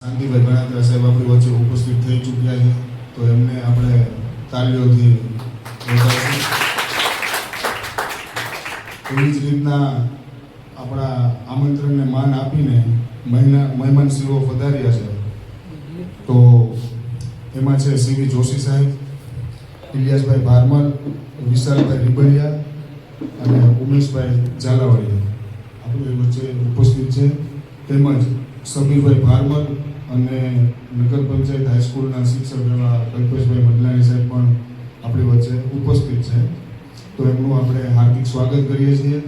શાંતિભાઈ ગણાત્રા સાહેબ આપણી વચ્ચે ઉપસ્થિત થઈ ચૂક્યા છે, તો એમને આપણે તાળીઓથી વધાવીશું. એવી જ રીતના આપણા આમંત્રણને માન આપીને મહેમાનશ્રીઓ પધાર્યા છે. તો એમાં છે સીવી જોશી સાહેબ, ઇલિયાસભાઈ ભારમલ, વિશાલભાઈ રીબડિયા અને ઉમેશભાઈ ઝાલાવાડિયા આપણી વચ્ચે ઉપસ્થિત છે. તેમજ સબીરભાઈ ભારમલ અને નગર પંચાયત હાઈસ્કૂલના શિક્ષક એવા કલ્પેશભાઈ મદલાણી સાહેબ પણ આપણી વચ્ચે ઉપસ્થિત છે. તો એમનું આપણે હાર્દિક સ્વાગત કરીએ છીએ.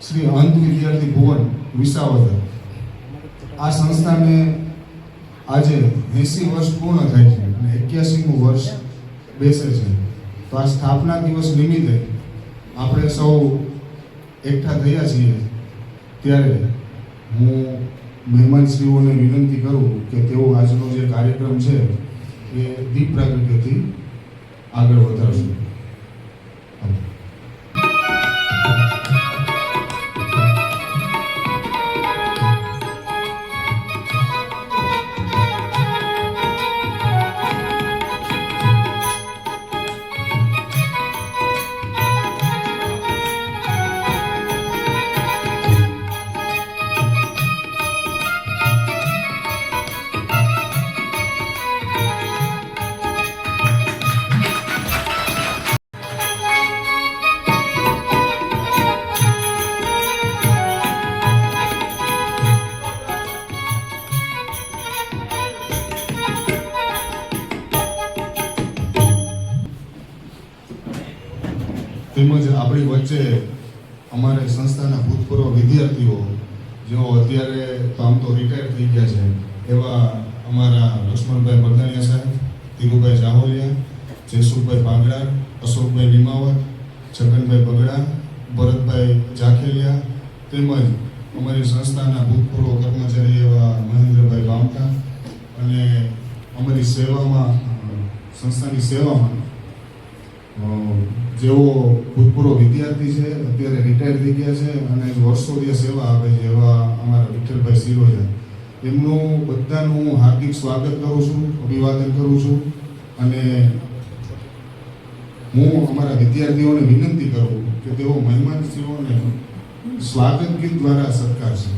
શ્રી અંધ વિદ્યાર્થી ભુવન વિસાવદર, આ સંસ્થાને આજે 80 વર્ષ પૂર્ણ થાય છે અને 81મું વર્ષ બેસે છે. તો આ સ્થાપના દિવસ નિમિત્તે આપણે સૌ એકઠા થયા છીએ. ત્યારે હું મહેમાનશ્રીઓને વિનંતી કરું કે તેઓ આજનો જે કાર્યક્રમ છે એ દીપ પ્રાગટ્યથી આગળ વધારશે. તેમજ આપણી વચ્ચે અમારે સંસ્થાના ભૂતપૂર્વ વિદ્યાર્થીઓ જેઓ અત્યારે તો આમ તો રિટાયર થઈ ગયા છે, એવા અમારા લક્ષ્મણભાઈ મરદાણીયા સાહેબ, ધીરુભાઈ જાહોલિયા, જયસુખભાઈ ભાગડા, અશોકભાઈ લીમાવત, છગનભાઈ બગડા, ભરતભાઈ જાખેલિયા, તેમજ અમારી સંસ્થાના ભૂતપૂર્વ કર્મચારી એવા મહેન્દ્રભાઈ વામકા અને અમારી સેવામાં સંસ્થાની સેવામાં જેઓ ભૂતપૂર્વ વિદ્યાર્થી છે, અત્યારે રિટાયર થઈ ગયા છે અને વર્ષોથી સેવા આપે છે, એવા અમારા વિઠ્ઠલભાઈ સિરોજા, એમનું બધાનું હું હાર્દિક સ્વાગત કરું છું, અભિવાદન કરું છું. અને હું અમારા વિદ્યાર્થીઓને વિનંતી કરું કે તેઓ મહેમાનશ્રીઓને સ્વાગત ગીત દ્વારા સત્કારશે.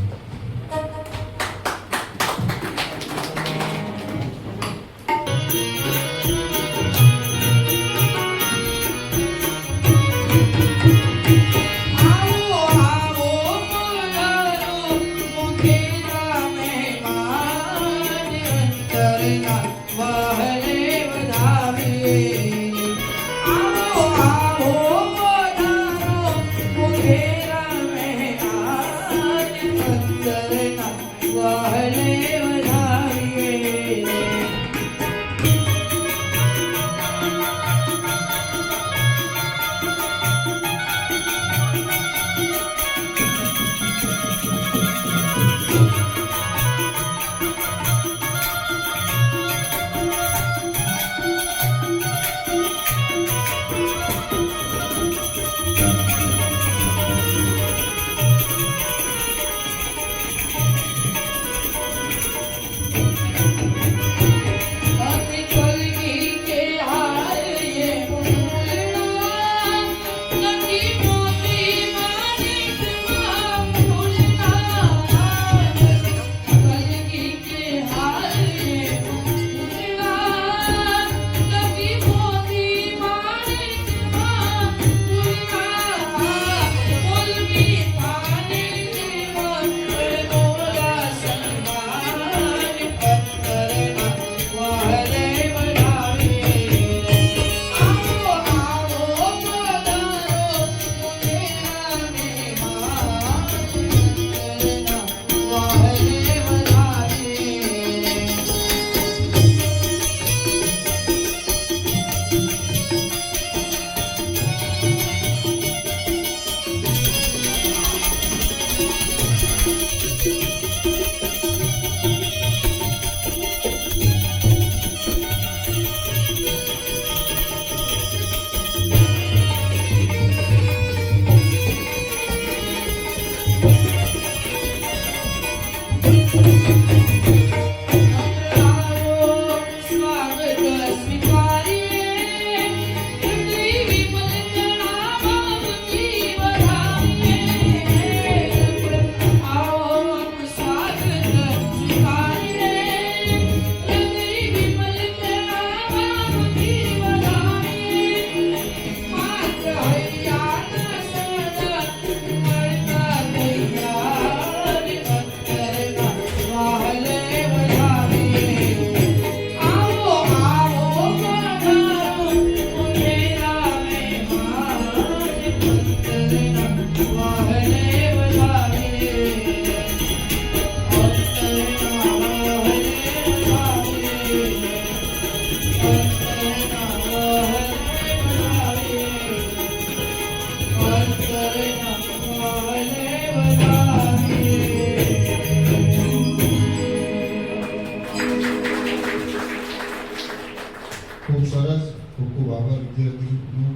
આભાર વિદ્યાર્થીનો.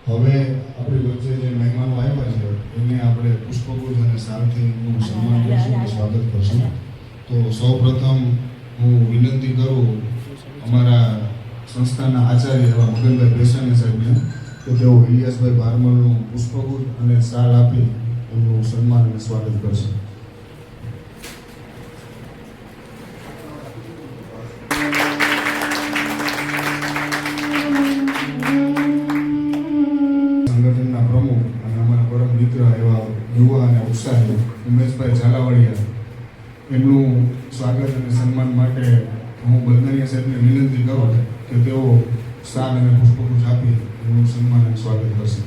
હવે આપણી વચ્ચે જે મહેમાનો આવ્યા છે એમને આપણે પુષ્પગુચ્છ અને શાલથી એમનું સન્માન કરીશું અને સ્વાગત કરશું. તો સૌપ્રથમ હું વિનંતી કરું અમારા સંસ્થાના આચાર્ય એવા મગનભાઈ પેશાણી સાહેબને કે તેઓ ઇલિયાસભાઈ ભારમલનું પુષ્પગુચ્છ અને શાલ આપી એમનું સન્માન અને સ્વાગત કરશે. સંગઠનના પ્રમુખ અને અમારા પરમ મિત્ર એવા યુવા અને ઉત્સાહી ઉમેશભાઈ ઝાલાવાડિયા એમનું સ્વાગત અને સન્માન માટે હું બંધારીયા સાહેબને વિનંતી કરું કે તેઓ શાલ અને પુષ્પગુચ્છ આપી એમનું સન્માન અને સ્વાગત કરશે.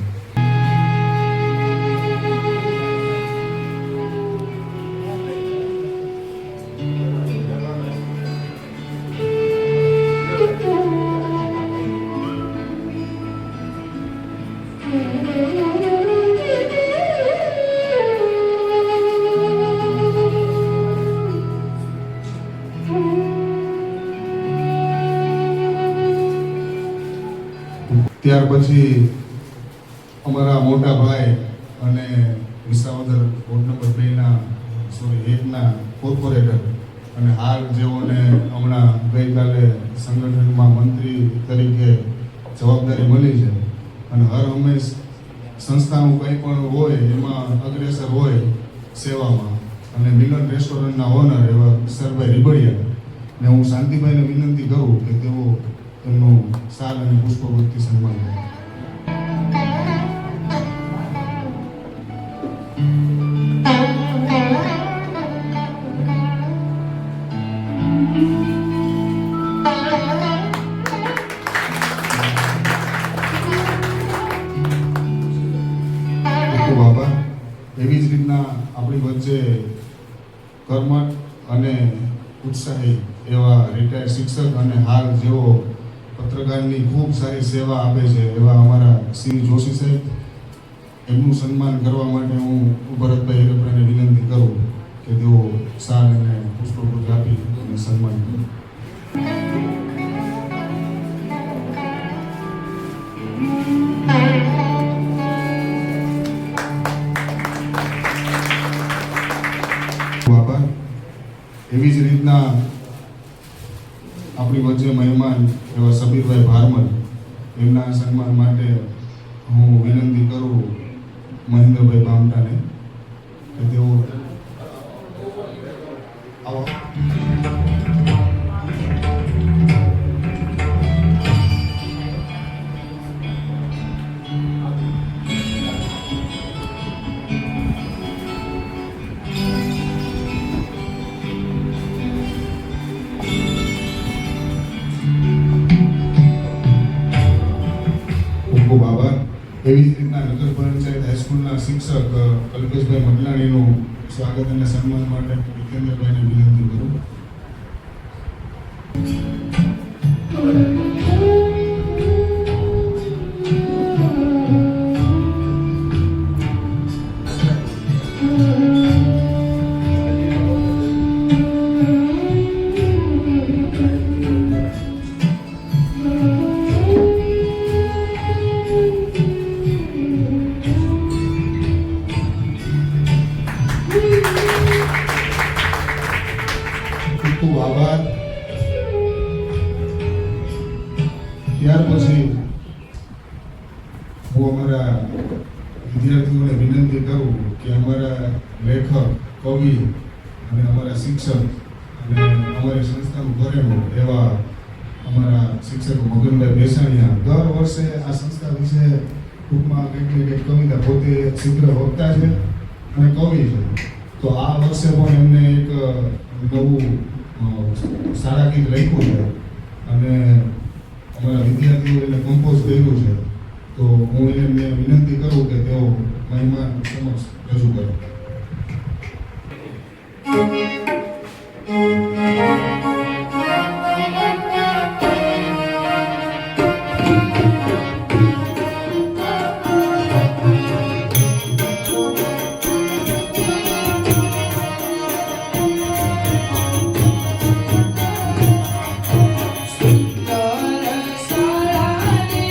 ત્યાર પછી અમારા મોટા ભાઈ અને વિસાવદર વોર્ડ નંબર 1ના કોર્પોરેટર અને હાલ જેઓને હમણાં ગઈકાલે સંગઠનમાં મંત્રી તરીકે જવાબદારી મળી છે અને હર હંમેશ સંસ્થાનું કંઈ પણ હોય એમાં અગ્રેસર હોય સેવામાં, અને મિલન રેસ્ટોરન્ટના ઓનર એવા સરભાઈ રીબડિયા ને હું શાંતિભાઈને વિનંતી કરું કે તેઓ એમનું શાલ અને પુષ્પગુચ્છથી સન્માન કરે. ખૂબ આભાર. એવી જ રીતના આપણી વચ્ચે કર્મઠ અને ઉત્સાહી એવા રિટાયર્ડ શિક્ષક અને હાલ જેઓ પત્રકારની ખૂબ સારી સેવા આપે છે એવા અમારા શ્રી જોશી સાહેબ, એમનું સન્માન કરવા માટે હું ભરતભાઈ હિરપરાને વિનંતી કરું કે તેઓ શાલ અને પુષ્પગુચ્છ આપી અને સન્માન કરે. આભાર. એવી જ રીતના આપણી વચ્ચે મહેમાન એવા સબીરભાઈ ભારમલ, એમના સન્માન માટે હું વિનંતી કરું મહેન્દ્રભાઈ બામટાને કે તેઓ આવો. ખૂબ આભાર. એવી જ રીતના નગર પંચાયત હાઈસ્કૂલના શિક્ષક કલ્પેશભાઈ મગલાણીનું સ્વાગત અને સન્માન માટે વિકેન્દ્રભાઈને વિનંતી કરું. ખૂબ આભાર. ત્યાર પછી હું અમારા વિદ્યાર્થીઓને વિનંતી કરું કે અમારા લેખક, કવિ અને અમારા શિક્ષક અને અમારી સંસ્થાનું ઘરેણું એવા અમારા શિક્ષક મગનભાઈ પેશાણીયા દર વર્ષે આ સંસ્થા વિશે ટૂંકમાં કંઈક ને કંઈક કવિતા, પોતે શીઘ્ર વક્તા છે અને કવિ છે, તો આ વર્ષે પણ એમને એક નવું સારા ગીત લખ્યું છે અને અમારા વિદ્યાર્થીઓ એને કમ્પોઝ કર્યું છે, તો હું એને વિનંતી કરું કે તેઓ મહેમાન સમક્ષ રજૂ કરે. સુંદર સારા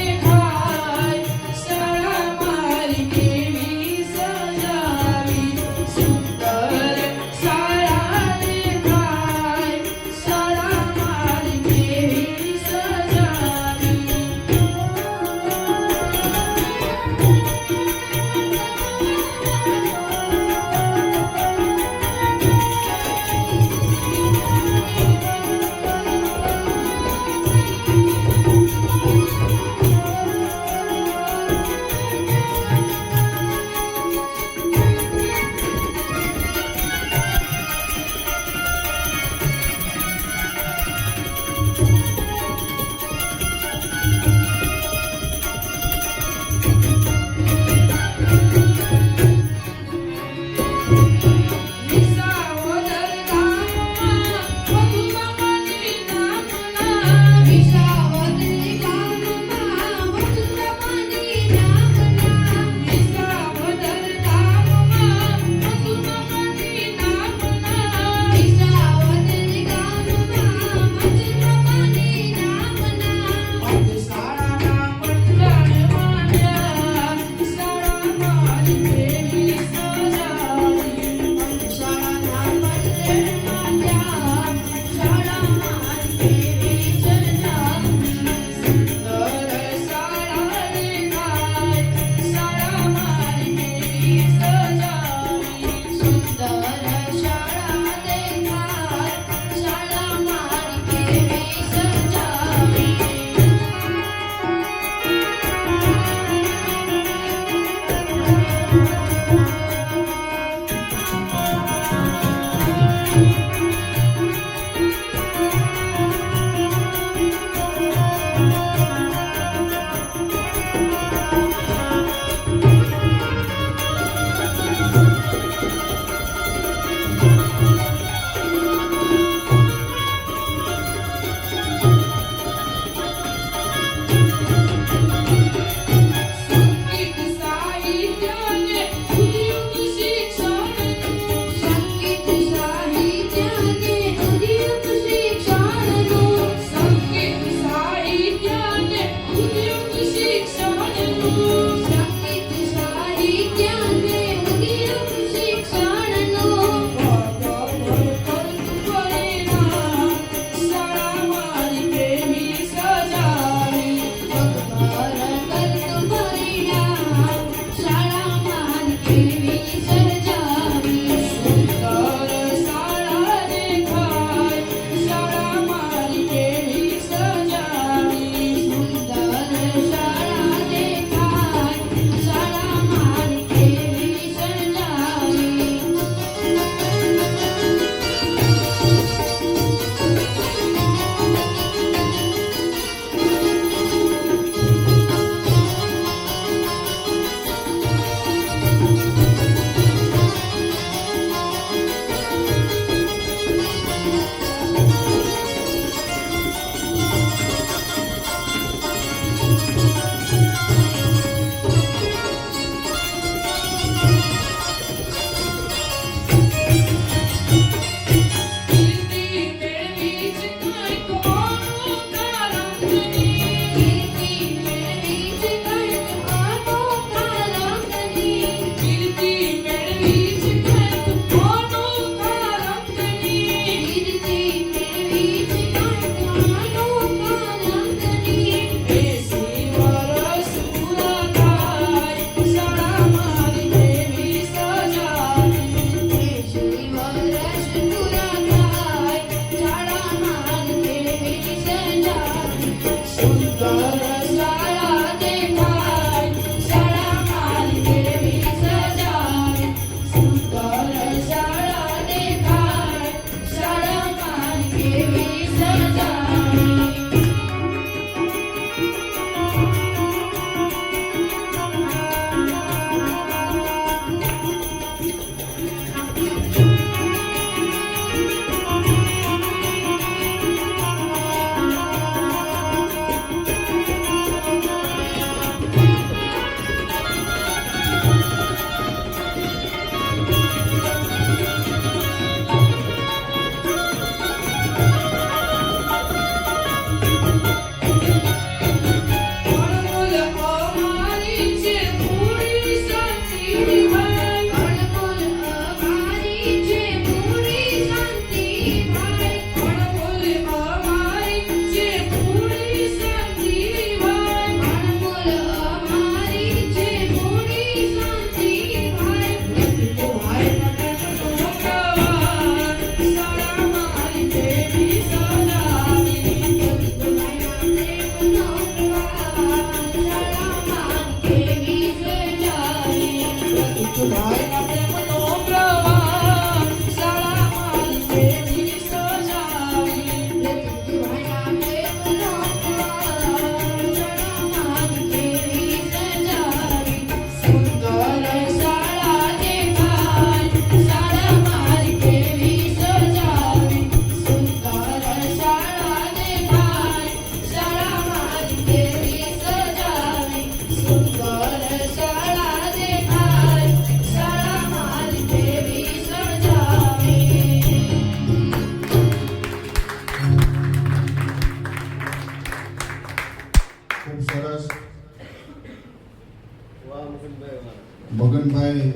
મગનભાઈ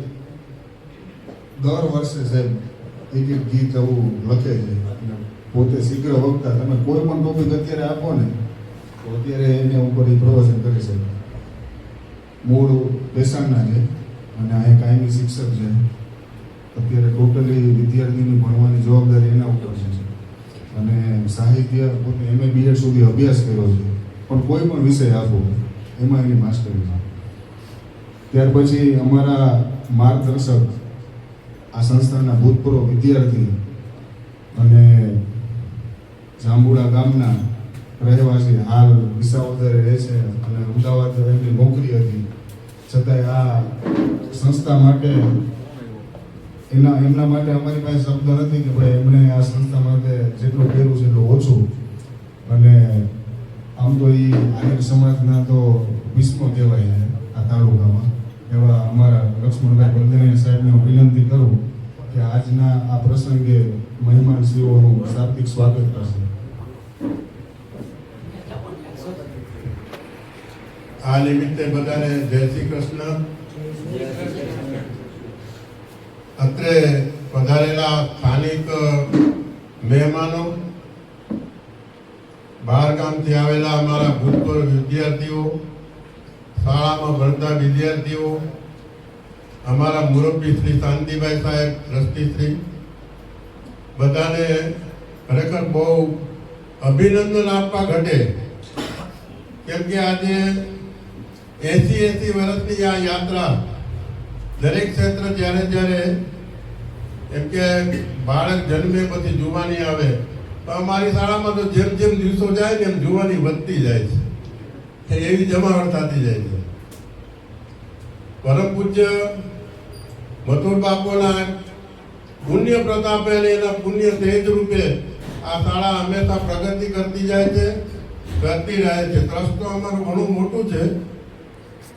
દર વર્ષે સાહેબ એક એક ગીત આવું લખે છે પોતે શીઘ્ર વખતા. તમે કોઈ પણ ટોપિક અત્યારે આપો ને તો અત્યારે એને ઉપર પ્રવચન કરી શકે. મૂળ પેશાણના છે અને આ એક કાયમી શિક્ષક છે. અત્યારે ટોટલી વિદ્યાર્થીની ભણવાની જવાબદારી એના ઉપર છે અને સાહિત્ય પોતે MA BEd સુધી અભ્યાસ કર્યો છે, પણ કોઈ પણ વિષય આપો એમાં એની માસ્ટરી છે. ત્યાર પછી અમારા માર્ગદર્શક આ સંસ્થાના ભૂતપૂર્વ વિદ્યાર્થી અને જાંબુડા ગામના રહેવાસી, હાલ વિસાવદરે રહે છે અને અમદાવાદ એમની નોકરી હતી, છતાંય આ સંસ્થા માટે એમના માટે અમારી પાસે શબ્દ નથી કે ભાઈ એમણે આ સંસ્થા માટે જેટલું કર્યું છે એટલું ઓછું. અને આમ તો એ આહિર સમાજના તો ભીષ્મ કહેવાય છે આ તાલુકામાં. એવા અમારા લક્ષ્મણભાઈ બલદેવૈયા સાહેબને હું વિનંતી કરું કે આજના આ પ્રસંગે મહેમાનશ્રીઓનું શાબ્દિક સ્વાગત કરશે. આ નિમિત્તે બધાને જય શ્રી કૃષ્ણ. અત્રે પધારેલા સ્થાનિક મહેમાનો, બહાર ગામથી આવેલા અમારા ભૂતપૂર્વ વિદ્યાર્થીઓ, શાળામાં ભણતા વિદ્યાર્થીઓ, અમારા મુરબ્બી શ્રી શાંતિભાઈ સાહેબ, ટ્રસ્ટી શ્રી, બધાને ખરેખર બહુ અભિનંદન આપવા ઘટે. કેમ કે આજે 80 વર્ષની આ યાત્રા દરેક ક્ષેત્ર જ્યારે જ્યારે એમ કે બાળક જન્મે પછી જુવાની આવે, તો અમારી શાળામાં તો જેમ જેમ દિવસો જાય ને એમ જુવાની વધતી જાય છે, એવી જમાવટ થતી જાય છે. પરમ પૂજ્ય મથુર બાપુના પુણ્ય પ્રતાપે અને એના પુણ્ય તેજ રૂપે આ શાળા હંમેશા પ્રગતિ કરતી જાય છે, કરતી રહે છે. ટ્રસ્ટ તો અમારું ઘણું મોટું છે,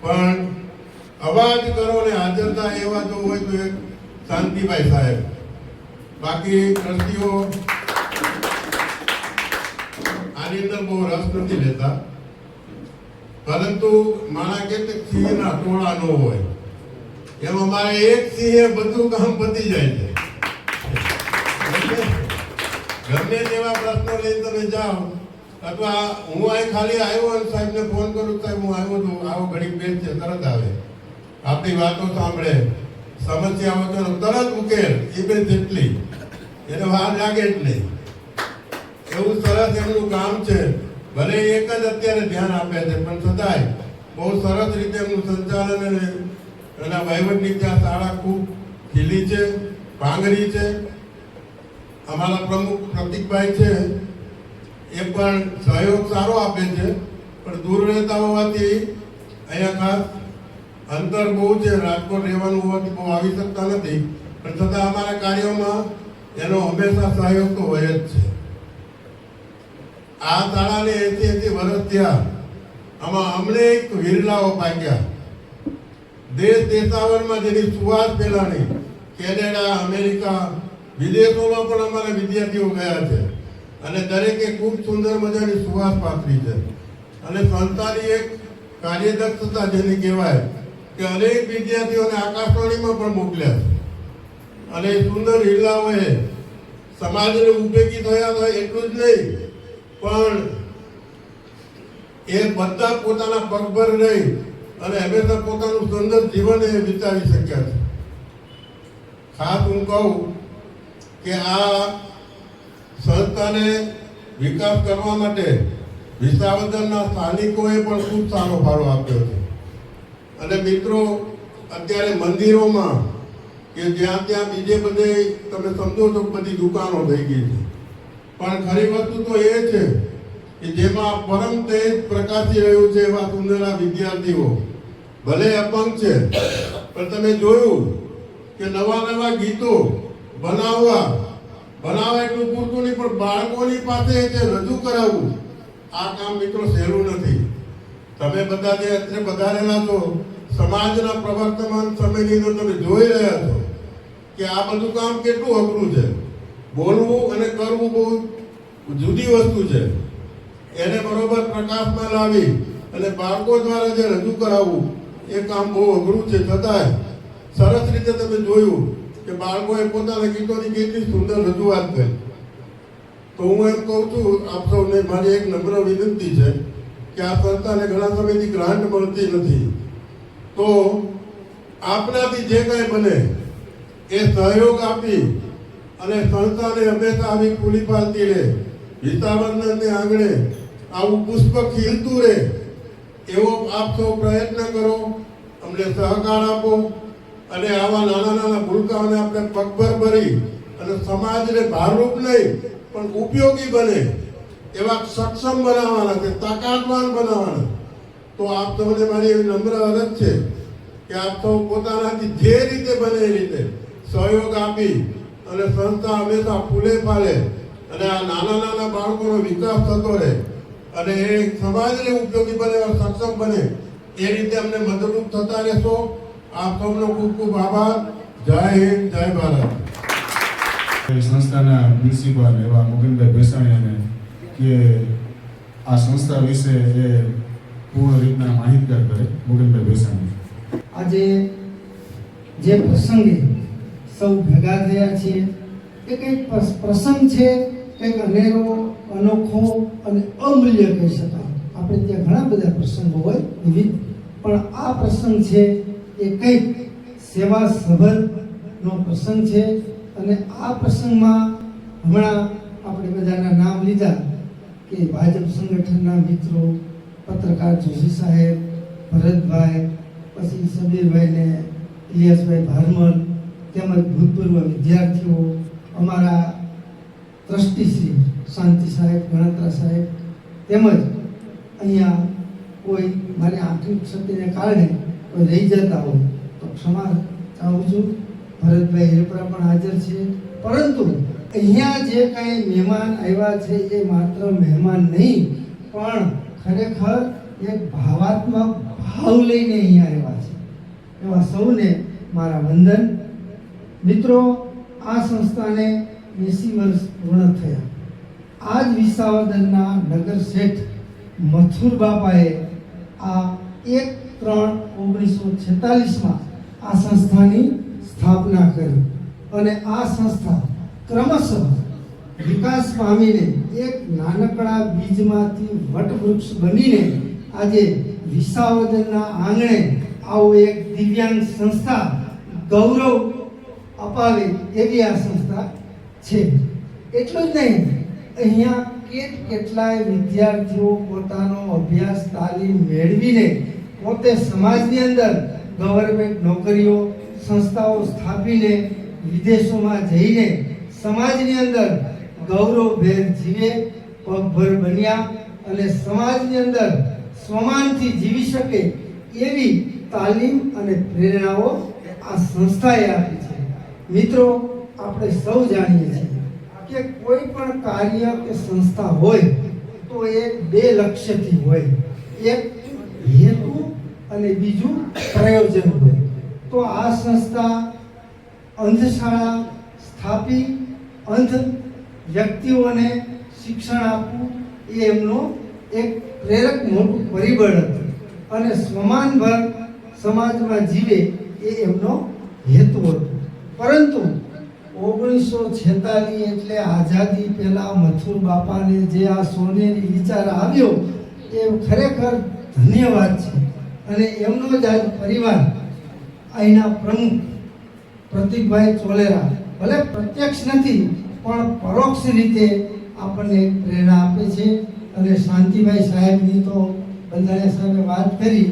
પણ અવાજ કરો ને હાજરતા એવા જો હોય તો એક શાંતિભાઈ સાહેબ. બાકી ટ્રસ્ટીઓ આની અંદર બહુ રસ નથી લેતા, પરંતુ માણા કે સિંહના ટોળા ન હોય એમ અમારે એક સિંહે બધું કામ પતી જાય છે. ગમે તેવા પ્રશ્નો લઈને તમે જાઓ, અથવા હું અહીં ખાલી આવ્યો અને સાહેબને ફોન કરું, સાહેબ હું આવ્યો છું, આવો ઘડીક બેસ છે, તરત આવે, આપણી વાતો સાંભળે, સમસ્યાઓ તો તરત ઉકેલ, એ બેન જેટલી એને વાર લાગે જ નહીં. એવું સરસ એમનું કામ છે. ભલે એક જ અત્યારે ધ્યાન આપે છે, પણ છતાંય બહુ સરસ રીતે એમનું સંચાલન અને એના વહીવટની ત્યાં શાળા ખૂબ ખીલી છે, પાંગરી છે. અમારા પ્રમુખ પ્રતિકભાઈ છે, એ પણ સહયોગ સારો આપે છે, પણ દૂર રહેતા હોવાથી અહીંયા ખાસ અંતર બહુ છે, રાજકોટ રહેવાનું હોવાથી બહુ આવી શકતા નથી, પણ છતાં અમારા કાર્યોમાં એનો હંમેશા સહયોગ તો હોય જ છે. આ શાળાને 80 વર્ષ થયા, આમાં અમને એક વિરલાઓ પાક્યા. દેશ દેશાવરમાં જેની સુવાસ ફેલાણી, કેનેડા, અમેરિકા, વિદેશોમાં પણ અમારા વિદ્યાર્થીઓ ગયા છે, અને દરેકે ખૂબ સુંદર મજાની સુવાસ પાથરી છે. અને સંસ્થાની એક કાર્યદક્ષતા જેને કહેવાય કે અનેક વિદ્યાર્થીઓને આકાશવાણીમાં પણ મોકલ્યા છે. અને સુંદર હિલ્લાઓએ સમાજને ઉપયોગી થયા હોય એટલું જ નહીં, પણ એ બધા પોતાના પગભર રહી અને હંમેશા પોતાનું સુંદર જીવન એ વિતાવી શક્યા છે. ખાસ હું કહું કે આ સંસ્થાને વિકાસ કરવા માટે વિસાવદરના સ્થાનિકોએ પણ ખૂબ સારો ફાળો આપ્યો છે. અને મિત્રો, અત્યારે મંદિરોમાં કે જ્યાં ત્યાં બીજે બધે તમે સમજો છો બધી દુકાનો થઈ ગઈ છે, પણ ખરી વસ્તુ તો એ છે કે જેમાં પરમ તેજ પ્રકાશી રહ્યું છે એવા સુંદરના વિદ્યાર્થીઓ ભલે અપંગ છે, પણ તમે જોયું કે નવા નવા ગીતો બનાવવા એટલું પૂરતું નહીં, પણ બાળકોની પાસે જે રજૂ કરાવવું, આ કામ મિત્રો સહેલું નથી. તમે બધા જે અત્યારે પધારેલા છો, સમાજના પ્રવર્તમાન સમયની અંદર તમે જોઈ રહ્યા છો કે આ બધું કામ કેટલું અઘરું છે. બોલવું અને કરવું બહુ જુદી વસ્તુ છે. એને બરોબર પ્રકાશમાં લાવી અને બાળકો દ્વારા જે રજૂ કરાવવું એ કામ બહુ અઘરું છે. છતાંય સરસ રીતે તમે જોયું કે બાળકોએ પોતાના ગીતોની કેટલી સુંદર રજૂઆત કરી. તો હું એમ કહું છું આપ સૌને મારી એક નમ્ર વિનંતી છે કે આ સંસ્થાને ઘણા સમયથી ગ્રાન્ટ મળતી નથી, તો આપણાથી જે કાંઈ બને એ સહયોગ આપી અને સંસ્થાને હંમેશા આવી પૂરી પાડતી રહે, વિસાવદરને આંગણે આવું પુષ્પ ખીલતું રહે એવો આપ સૌ પ્રયત્ન કરો, અમને સહકાર આપો અને આવા નાના નાના ભૂલકાઓને આપણે પગભર ભરી અને સમાજને ભારરૂપ નહીં પણ ઉપયોગી બને એવા સક્ષમ બનાવવાના છે, તાકાતવાન બનાવવાના. તો આપ સૌને મારી એવી નમ્ર અરજ છે કે આપ સૌ પોતાનાથી જે રીતે બને એ રીતે સહયોગ આપી અને સંસ્થા હંમેશા ફૂલે ફાલે અને આ નાના નાના બાળકોનો વિકાસ થતો રહે અને એ સમાજને ઉપયોગી બને અને સક્ષમ બને એ રીતે અમને મદદરૂપ થતા રહેશો. આપ સૌનો ખૂબ ખૂબ આભાર. જય હિન્દ, જય ભારત. સંસ્થાના પ્રિન્સિપાલ એવા મોગનભાઈ ભેસાણીયાને કે આ સંસ્થા વિશે એ પૂર્ણ રીતના માહિતગાર કરે. મોગનભાઈ ભેસાણી. આજે જે પ્રસંગે સૌ ભેગા થયા છીએ એ કંઈક પ્રસંગ છે, કંઈક અનેરો, અનોખો અને અમૂલ્ય કહી શકાય. આપણે ત્યાં ઘણા બધા પ્રસંગો હોય વિવિધ, પણ આ પ્રસંગ છે એ કંઈક સેવા સભરનો પ્રસંગ છે. અને આ પ્રસંગમાં હમણાં આપણે બધાના નામ લીધા કે ભાજપ સંગઠનના મિત્રો, પત્રકાર જોશી સાહેબ, ભરતભાઈ, પછી સબીરભાઈને, ઇલિયાસભાઈ ભારમલ, તેમજ ભૂતપૂર્વ વિદ્યાર્થીઓ, અમારા ટ્રસ્ટીશ્રી શાંતિ સાહેબ, ગણતરા સાહેબ, તેમજ અહીંયા કોઈ મારી આર્થિક શક્તિને કારણે કોઈ રહી જતા હોય તો ક્ષમા ચાહું છું. ભરતભાઈ હેપરા પણ હાજર છે. પરંતુ અહીંયા જે કાંઈ મહેમાન આવ્યા છે એ માત્ર મહેમાન નહીં, પણ ખરેખર એક ભાવાત્મક ભાવ લઈને અહીંયા આવ્યા છે. એવા સૌને મારા વંદન. મિત્રો, આ સંસ્થાને 80 વર્ષ પૂર્ણ થયા. આ જ વિસાવદરના નગર શેઠ મથુર બાપાએ આ 1/3/1946માં આ સંસ્થાની સ્થાપના કરી અને આ સંસ્થા ક્રમશઃ વિકાસ પામીને એક નાનકડા બીજમાંથી વટવૃક્ષ બનીને આજે વિસાવદરના આંગણે આવો એક દિવ્યાંગ સંસ્થા ગૌરવ અપાવે એવી આ સંસ્થા છે. એટલું જ નહીં, અહીંયા કેટલાય વિદ્યાર્થીઓ પોતાનો અભ્યાસ તાલીમ મેળવીને પોતે સમાજની અંદર ગવર્મેન્ટ નોકરીઓ સંસ્થાઓ સ્થાપીને વિદેશોમાં જઈને સમાજની અંદર ગૌરવભેર જીવે, પગભર બન્યા અને સમાજની અંદર સ્વમાનથી જીવી શકે એવી તાલીમ અને પ્રેરણાઓ આ સંસ્થાએ આપી છે. મિત્રો, આપણે સૌ જાણીએ છીએ કે કોઈ પણ કાર્ય કે સંસ્થા હોય તો એ બે લક્ષ્યથી હોય. એક હેતુ અને બીજું પ્રયોજન હોય. તો આ સંસ્થા અંધશાળા સ્થાપી અંધ વ્યક્તિઓને શિક્ષણ આપવું એ એમનો એક પ્રેરક મોટું પરિબળ હતું અને સ્વમાનભર સમાજમાં જીવે એ એમનો હેતુ હતો. પરંતુ 1946 એટલે આઝાદી પહેલા મથુર બાપાને જે આ સોનેરી વિચાર આવ્યો એ ખરેખર ધન્યવાદ છે. અને એમનો જ આજ પરિવાર અહીંના પ્રમુખ પ્રતિકભાઈ ચોલેરા ભલે પ્રત્યક્ષ નથી પણ પરોક્ષ રીતે આપણને એક પ્રેરણા આપે છે. અને શાંતિભાઈ સાહેબની તો બંધાણીયા સાહેબે વાત કરી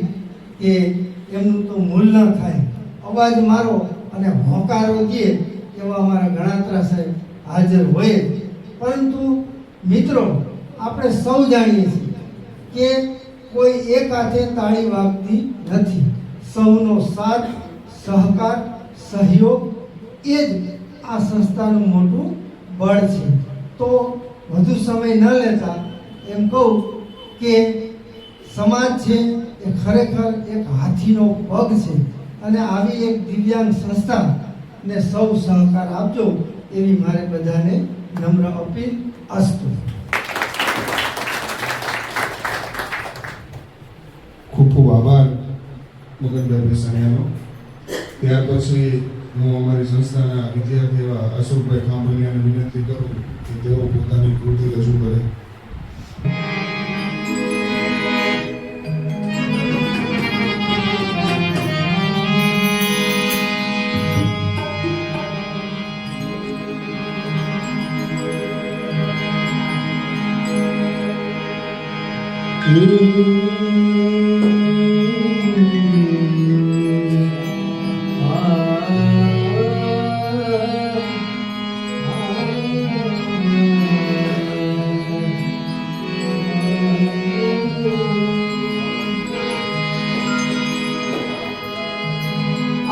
કે એમનું તો મૂલ ન થાય, અવાજ મારો અને હોંકારો દે એવા અમારા ગણાત્રા સાહેબ હાજર હોય. પરંતુ મિત્રો, આપણે સૌ જાણીએ છીએ કે કોઈ એક હાથે તાળી વાગતી નથી. સૌનો સાથ, સહકાર, સહયોગ એ જ આ સંસ્થાનું મોટું બળ છે. તો વધુ સમય ન લેતા એમ કહું કે સમાજ છે એ ખરેખર એક હાથીનો પગ છે અને આવી એક દિવ્યાંગ સંસ્થાને સૌ સહકાર આપજો એવી મારે બધાને નમ્ર અપીલ. અસ્તુ. ખૂબ ખૂબ આભાર મગનભાઈ ભેસાણીયાનો. ત્યાર પછી હું અમારી સંસ્થાના વિદ્યાર્થી એવા અશોકભાઈ ખાંભલિયાને વિનંતી કરું કે તેઓ પોતાની કૃતિ રજૂ કરે.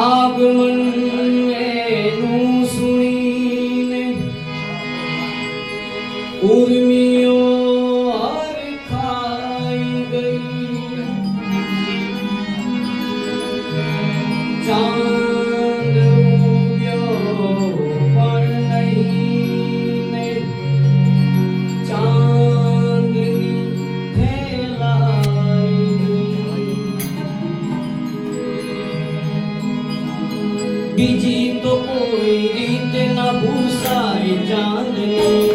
આગમન એનું સુણીને ઉર્મિઓ હરખાઈ ગઈ. ચાંદ ઉગ્યો પણ નહીં ને ચાંદની ફેલાઈ ગઈ. બીજી તો કોઈ રીતે ના ભૂસાય ચાંદની.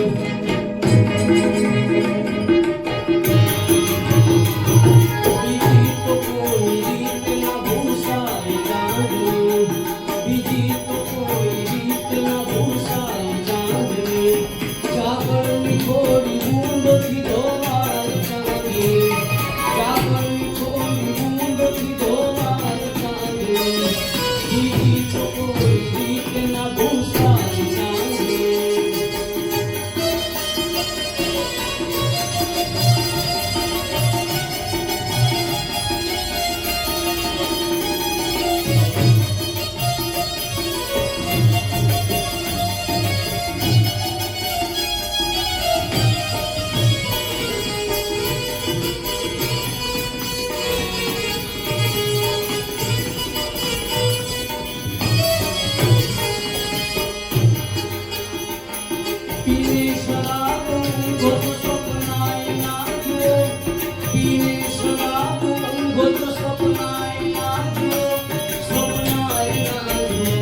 બીજી તો કોઈ રીતે ના ભૂસાય ચાંદની. બીજી તો કોઈ રીતે ના ભૂસાય ચાંદની. જાગરની થોડી બૂંદથી ધોવાય ચાંદની. જાગરની થોડી બૂંદથી ધોવાય ચાંદની. બીજી તો કોઈ તો સપનાય નાજો, પીને શરાબ ઊંઘો તો સપનાય નાજો, સપનાય નાજો.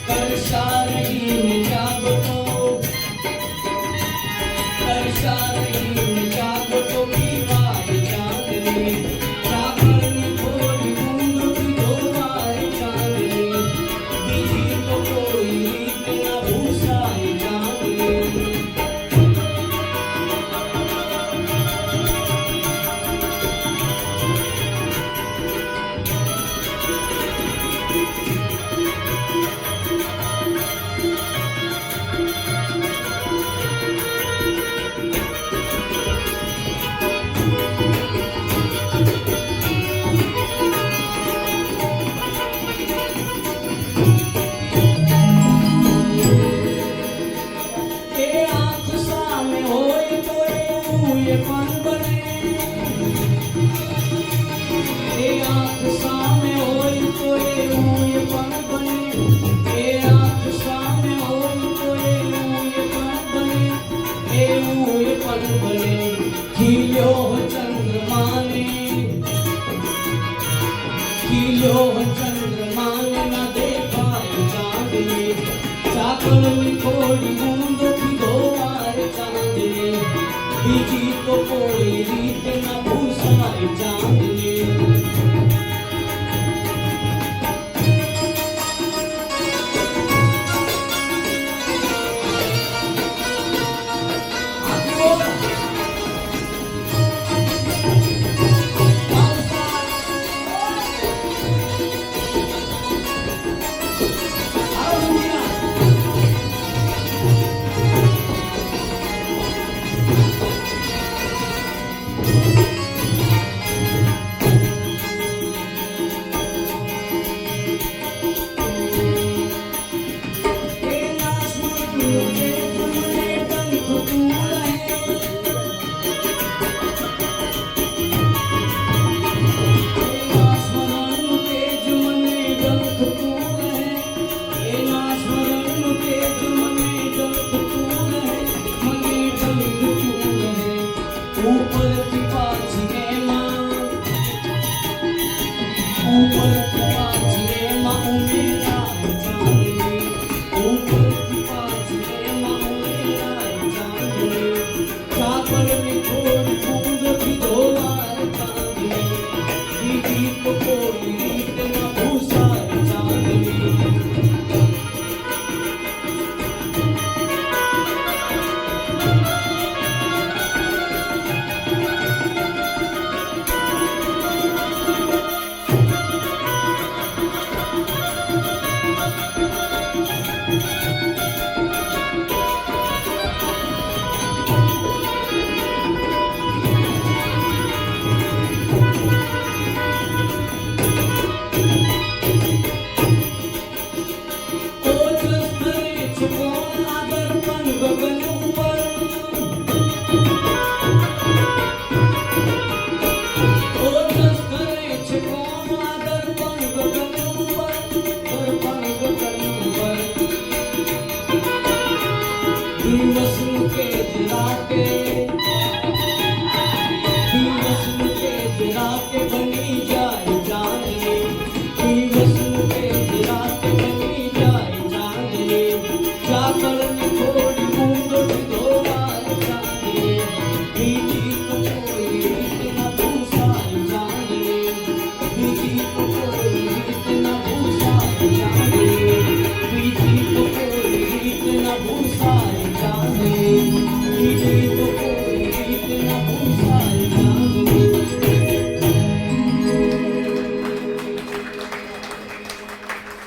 કરશા રહીને જાગતો, કરશા રહીને જાગતો પીવાય ચાંદની. ચાકરની થોડી ઊંઘથી ધોવાય ચાંદની. બીજી તો કોઈ રીત ના ભૂસાય ચાંદની. એ આંખ સામે હોય તો એવું એ પણ બને. એ આંખ સામે હોય તો એવું એ પણ બને. એ આંખ સામે હોય તો એવું એ પણ બને. એવું એ પણ બને. ખીલ્યો ચંદ્રમાને, ખીલ્યો ચંદ્રમાને ના દેખાય ચાંદની. ચાકરની થોડી ઊંઘથી ધોવાય ચાંદની. બીજી તો કોઈ રીત ના ભૂસાય ચાંદની.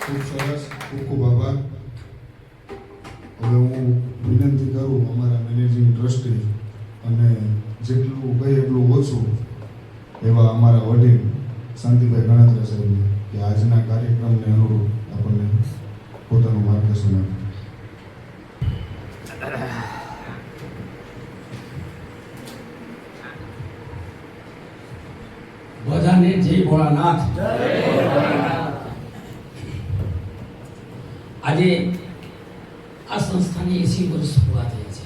ખૂબ સરસ, ખૂબ ખૂબ આભાર. હવે હું વિનંતી કરું અમારા મેનેજિંગ ટ્રસ્ટી અને જેટલું કહે એટલું ઓછું એવા અમારા વડીલ શાંતિભાઈ ગણાત્રા સાહેબને કે આજના કાર્યક્રમને અનુરૂપ આપણને પોતાનું માર્ગદર્શન આપે. બધાને જય ભોળાનાથ. આજે આ સંસ્થાની 80 વર્ષ પૂરા થયા છે.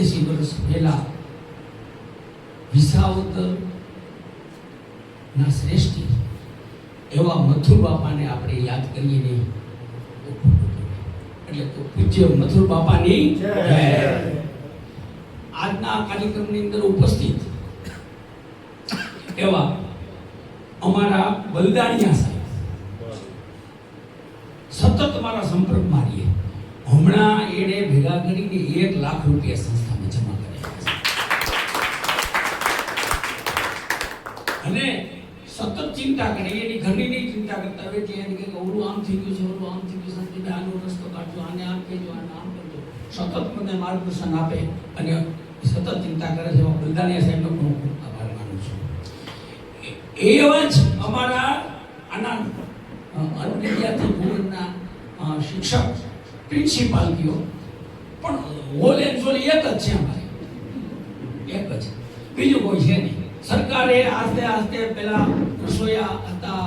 80 વર્ષ વર્ષ પહેલા વિસાવદર ના શ્રેષ્ઠી એવા મથુર બાપાને આપણે યાદ કરીએ નહીં એટલે તો પૂજ્ય મથુર બાપાની જય. આજના કાર્યક્રમની અંદર ઉપસ્થિત એવા અમારા બલદાણિયા સાહેબ સતત મારા સંપર્કમાં રહીએ. હમણાં એને ભેગા કરીને 1 લાખ રૂપિયા સંસ્થામાં જમા કર્યા છે અને સતત ચિંતા કરે. એની ઘરની નહીં ચિંતા કરતા હોય કે એને કંઈક ઓલું આમ થઈ ગયું છે, ઓલું આમ થઈ ગયું છે, આનો રસ્તો કાઢજો, આને આમ કહેજો, આને આમ કરજો. સતત મને માર્ગદર્શન આપે અને સતત ચિંતા કરે છે. એવા બલદાણિયા સાહેબનો પણ હું ખૂબ આભાર માનું છું. એવા જ અમારા આના અનવિદ્યાર્થી ભુવનના શિક્ષક પ્રિન્સિપાલ કયો પણ હોલ એન્ડ સોલ એક જ છે અમારે, એક જ, બીજું કોઈ છે નહીં. સરકારે આસ્તે આસ્તે પેલા રસોઈયા હતા,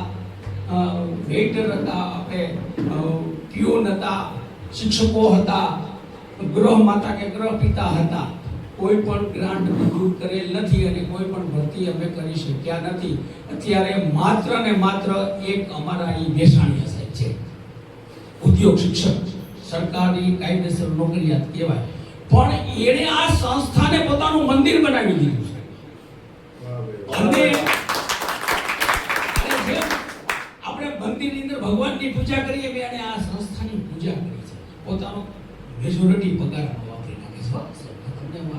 વેઇટર હતા, આપણે પ્યુન હતા, શિક્ષકો હતા, ગૃહ માતા કે ગૃહ પિતા હતા. કોઈ પણ ગ્રાન્ટ મંજૂર કરેલ નથી અને કોઈ પણ ભરતી અમે કરી શક્યા નથી. અત્યારે માત્ર ને માત્ર એક અમારા અહીં બેસાણીયા સાહેબ છે, ઉદ્યોગ શિક્ષક, સરકારી કાયદેસર નોકરિયાત કહેવાય, પણ એણે આ સંસ્થાને પોતાનું મંદિર બનાવી દીધું છે. અને જેમ આપણે મંદિરની અંદર ભગવાનની પૂજા કરીએ એમ એણે આ સંસ્થાની પૂજા કરી છે. પોતાનો મેજોરિટી પગાર વાપરી નાખે છે.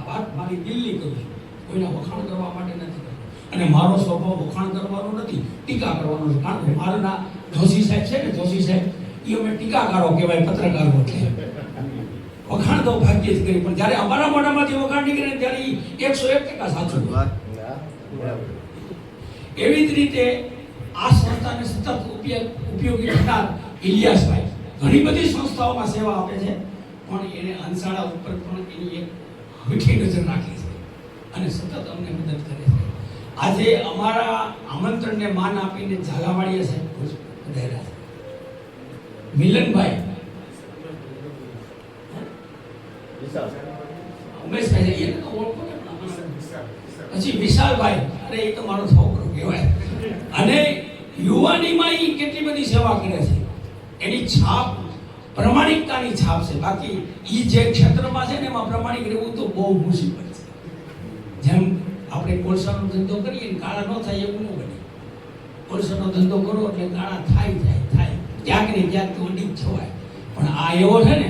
વાત મારી દિલની કરું છું, કોઈના વખાણ કરવા માટે નથી કરતો. અને મારો સ્વભાવ વખાણ કરવાનો નથી, ટીકા કરવાનો છે. કારણ કે મારા જોશી સાહેબ છે ને, જોશી સાહેબ એ અમે ટીકાકારો કહેવાય, પત્રકારો એટલે. વખાણ તો ભાગ્યે જ કરી, પણ જ્યારે અમારા મોઢામાંથી વખાણ નીકળે ત્યારે 101% સાચું. એવી જ રીતે આ સંસ્થાને સતત ઉપયોગી થનાર ઇલિયાસભાઈ ઘણી બધી સંસ્થાઓમાં સેવા આપે છે, પણ એને અંશાળા ઉપર પણ એની એક મીઠી નજર રાખી છે અને સતત અમને મદદ કરે છે. આજે અમારા આમંત્રણને માન આપીને ઝાલાવાડીયા સાહેબ પધાર્યા છે. મિલનભાઈ, ઉમેશભાઈ એને તો ઓળખો ને, પછી વિશાલભાઈ, અરે એ તો મારો છોકરો કહેવાય. અને યુવાનીમાં એ કેટલી બધી સેવા કરે છે. એની છાપ પ્રમાણિકતાની છાપ છે. બાકી એ જે ક્ષેત્રમાં છે ને એમાં પ્રમાણિક રહેવું તો બહુ મુશ્કેલ છે. જેમ આપણે કોલસાનો ધંધો કરીએ ને કાળા ન થાય એવું ન બને. કોલસાનો ધંધો કરો એટલે કાળા થાય ક્યાંક ને ક્યાંક તો અડીક છવાય. પણ આ એવો છે ને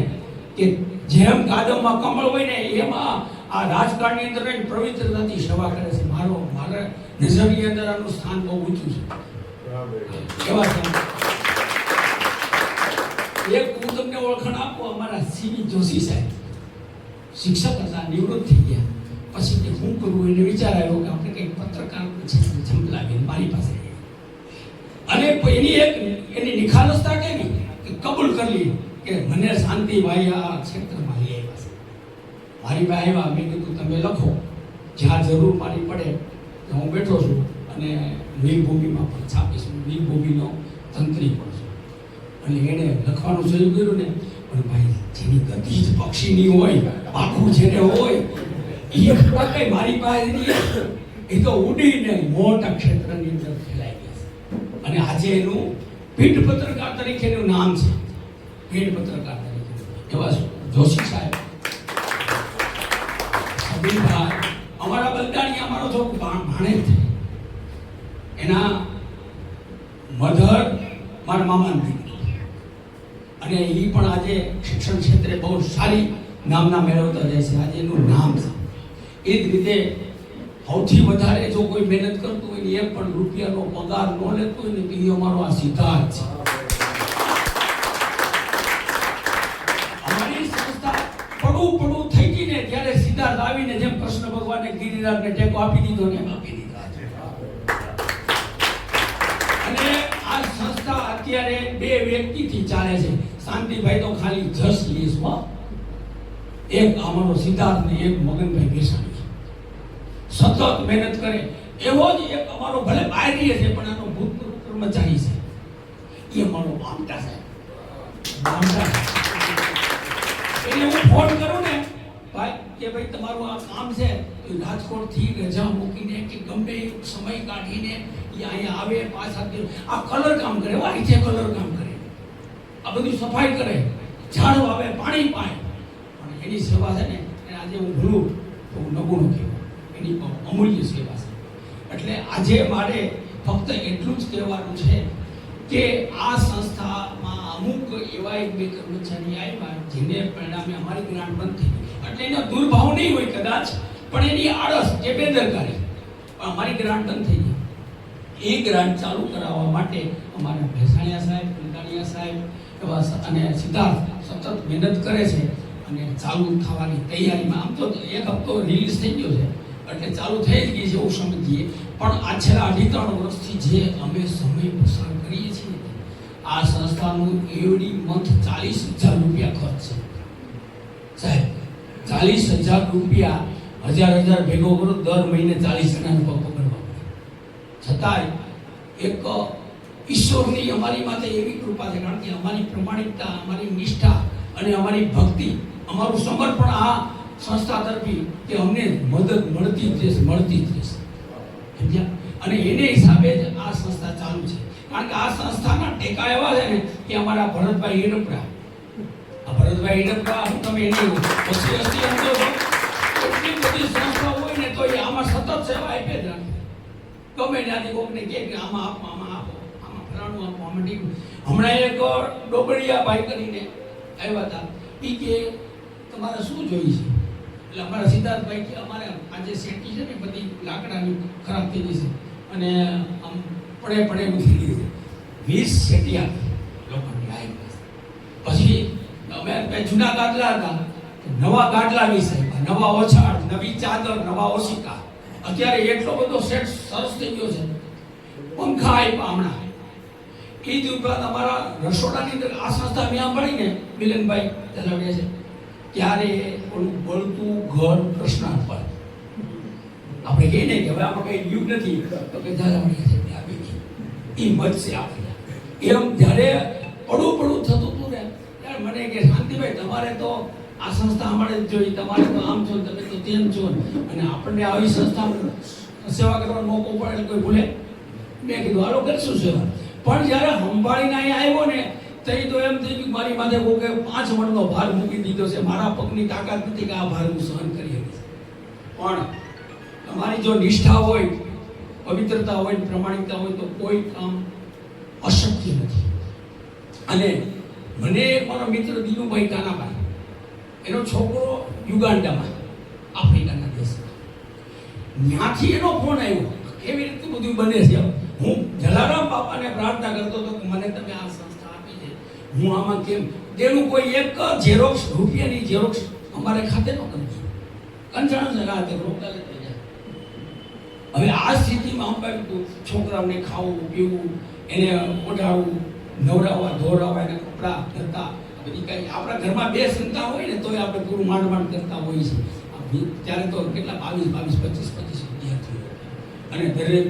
કે જેમ કાદમમાં કમળ હોય ને એમાં આ રાજકારણની અંદર પવિત્રતાથી સેવા કરે છે. મારા નજરની અંદર આનું સ્થાન બહુ ઊંચું છે. એવા છે. એક હું તમને ઓળખાણ આપું, અમારા સીવી જોશી સાહેબ શિક્ષક હતા, નિવૃત્ત થઈ ગયા. પછી કે હું કરું એને વિચાર આવ્યો કે આપણે કંઈક પત્રકાર ઝંપલાવીને મારી પાસે અને એની નિખાલસતા કેવી કે કબૂલ કરી કે મને શાંતિભાઈ આ ક્ષેત્રમાં લઈ આવ્યા છે. મારી પાસે આવ્યા, મેં કીધું તમે લખો, જ્યાં જરૂર મારી પડે તો હું બેઠો છું અને વીરભૂમિમાં પણ છાપીશ. વીરભૂમિનો તંત્રી પણ છું. અને એણે લખવાનું શરૂ કર્યું ને, પણ ભાઈ જેની ગતિ જ પક્ષીની હોય, આખું જેને હોય એ પોતે મારી પાસે એ તો ઉડીને મોટા ક્ષેત્રની અંદર ફેલાઈ ગયા છે. અને આજે એનું પીઠ પત્રકાર તરીકેનું નામ છે, પીઠ પત્રકાર તરીકે. એવા જોશી સાહેબ, સબીરભાઈ, અમારા બલદાણી, અમારો તો ભાણે થાય. એના મધર મારા મામાની દીકરી, અને એ પણ આજે શિક્ષણ ક્ષેત્રે બહુ સારી નામના મેળવતા જાય છે. આજે એનું નામ છે. એ જ રીતે સૌથી વધારે જો કોઈ મહેનત કરતું હોય ને એક પણ રૂપિયાનો પગાર ન લેતો હોય ને તો એ અમારો આ સિદ્ધાર્થ છે. અમારી સંસ્થા પડું થઈ ગઈ ને ત્યારે સિદ્ધાર્થ આવીને જેમ કૃષ્ણ ભગવાને ગિરિરાજને ટેકો આપી દીધો ને એમ આપી દીધો. અને આ સંસ્થા અત્યારે 2 વ્યક્તિથી ચાલે છે. શાંતિભાઈ તો ખાલી જસ લીસ માં, એક અમારો સિદ્ધાર્થ ને એક મગનભાઈ બેસાણી સતત મહેનત કરે. એવો જ એક અમારો ભલે બાયરીએ છે પણ આનો ભૂતપૂર્વ કર્મચારી છે, એ અમારો બામટા સાહેબ. એટલે હું ફોન કરું ને ભાઈ કે ભાઈ તમારું આ કામ છે તો રાજકોટથી રજા મૂકીને કે ગમે એ સમય કાઢીને એ અહીંયા આવે પાછા આ કલર કામ કરે, વાઈથે કલર કામ કરે, આ બધું સફાઈ કરે, ઝાડ વાવે, પાણી પાય, પણ એની સેવા છે ને એને આજે હું ભૂલું તો હું નગુણો કહેવાય, એની અમૂલ્ય સેવા છે. એટલે આજે મારે ફક્ત એટલું જ કહેવાનું છે કે આ સંસ્થામાં અમુક એવા એક બે કર્મચારી આવ્યા જેને પરિણામે અમારી ગ્રાન્ટ બંધ થઈ ગઈ. એટલે એનો દુર્ભાવ નહીં હોય કદાચ, પણ એની આળસ કે બેદરકારી, પણ અમારી ગ્રાન્ટ બંધ થઈ ગઈ. એ ગ્રાન્ટ ચાલુ કરાવવા માટે અમારા ભેસાણિયા સાહેબ, કંટાળિયા સાહેબ એવા અને સિદ્ધાર્થ સતત મહેનત કરે છે અને ચાલુ થવાની તૈયારીમાં. આમ તો એક હપ્તો રિલીઝ થઈ ગયો છે એટલે ચાલુ થઈ જ ગઈ છે એવું સમજીએ, પણ આ છેલ્લા 2.5 વર્ષથી જે અમે સમય પસાર કરીએ છીએ આ સંસ્થાનું એવડી મંથ 40,000 રૂપિયા ખર્ચ છે સાહેબ. 40,000 રૂપિયા 1000 ભેગો કરો, દર મહિને 40 જણાને પગ પકડવા પડે. છતાંય એક ઈશ્વરની અમારી માથે એવી કૃપા છે, કારણ કે અમારી પ્રમાણિકતા, અમારી નિષ્ઠા અને અમારી ભક્તિ, અમારું સમર્પણ આ સંસ્થા તરફી કે અમને મદદ મળતી જ રહેશે, મળતી જ રહેશે. અને એને હિસાબે જ આ સંસ્થા ચાલુ છે. કારણ કે આ સંસ્થાના ટેકા એવા છે ને કે અમારા ભરતભાઈ હિડપરા, આ ભરતભાઈ હિડપરા, તમે એની વસ્તી સમજો છો, એટલી બધી સંસ્થા હોય ને તો એ આમાં સતત સેવા આપે જ રાખે. ગમે ત્યાંથી કોકને કહે કે આમાં આપો, આમાં આપો, આમાં ફલાણું આપો, આમાં ટીકું. હમણાં એક ડોબડિયા ભાઈ કરીને આવ્યા હતા, એ કે તમારે શું જોઈએ છે? એટલે અમારા સિદ્ધાર્થભાઈ કે અમારે આજે શેટી છે ને બધી લાકડાની ખરાબ થઈ ગઈ છે અને આમ પડે ઉઠી ગઈ છે, 20 શેટિયા લોકોની આવી. પછી અમે જૂના ગાદલા હતા, નવા ગાદલા વિશે, નવા ઓછાડ, નવી ચાદર, નવા ઓશિકા. અત્યારે એટલો બધો સેટ સરસ થઈ ગયો છે. પંખા આપ્યા હમણાં. એ જ ઉપરાંત અમારા રસોડાની અંદર આ સંસ્થા મેં સાંભળીને મિલનભાઈ ચલાવ્યા છે ત્યારે ઓલું બળતું ઘર પ્રશ્ન પર આપણે કહીએ ને કે હવે આમાં કઈ યુગ નથી તો કે ઝાલાવાડી છે આપી ગઈ એ મત છે આપણે. એમ જ્યારે પડું થતું હતું ને ત્યારે મને કે શાંતિભાઈ તમારે તો આ સંસ્થા અમારે જ જોઈ, તમારે તો આમ છો, તમે તો તેમ છો, અને આપણને આવી સંસ્થામાં સેવા કરવાનો મોકો પડે એટલે કોઈ ભૂલે. મેં કીધું હાલો કરશું સેવા. પણ જ્યારે સંભાળીને અહીંયા આવ્યો ને તઈ તો એમ થઈ ગયું મારી માથે કોકે 5 મણનો ભાર મૂકી દીધો છે. મારા પગની તાકાત નથી કે આ ભાર હું સહન કરી શકીશ. પણ તમારી જો નિષ્ઠા હોય, પવિત્રતા હોય, પ્રમાણિકતા હોય તો કોઈ કામ અશક્ય નથી. અને મને મારો મિત્ર દિનુભાઈ કાનાભાઈ, એનો છોકરો યુગાન્ડામાં, આફ્રિકાના દેશમાં, ત્યાંથી એનો ફોન આવ્યો કેવી રીતે બધું બને છે. હું જલારામ બાપાને પ્રાર્થના કરતો હતો કે મને તમે આ સંસ્થા આપી છે, હું આમાં કેમ તેનું કોઈ એક ઝેરોક્સ, રૂપિયાની ઝેરોક્સ અમારે ખાતે ન કરી. કંચાણ જગા તે રોકતા લેતા જાય. હવે આ સ્થિતિમાં અંબાડતું છોકરાઓને ખાવું પીવું, એને ઓઢાડવું, નવરાવવા, ધોરાવવા, એને કપડાં કરતા બધી કઈ આપણા ઘરમાં 2 સંતાન હોય ને તોય આપણે પૂરું માંડ કરતા હોઈએ છીએ. ત્યારે તો કેટલા 22, 25 વિદ્યાર્થીઓ અને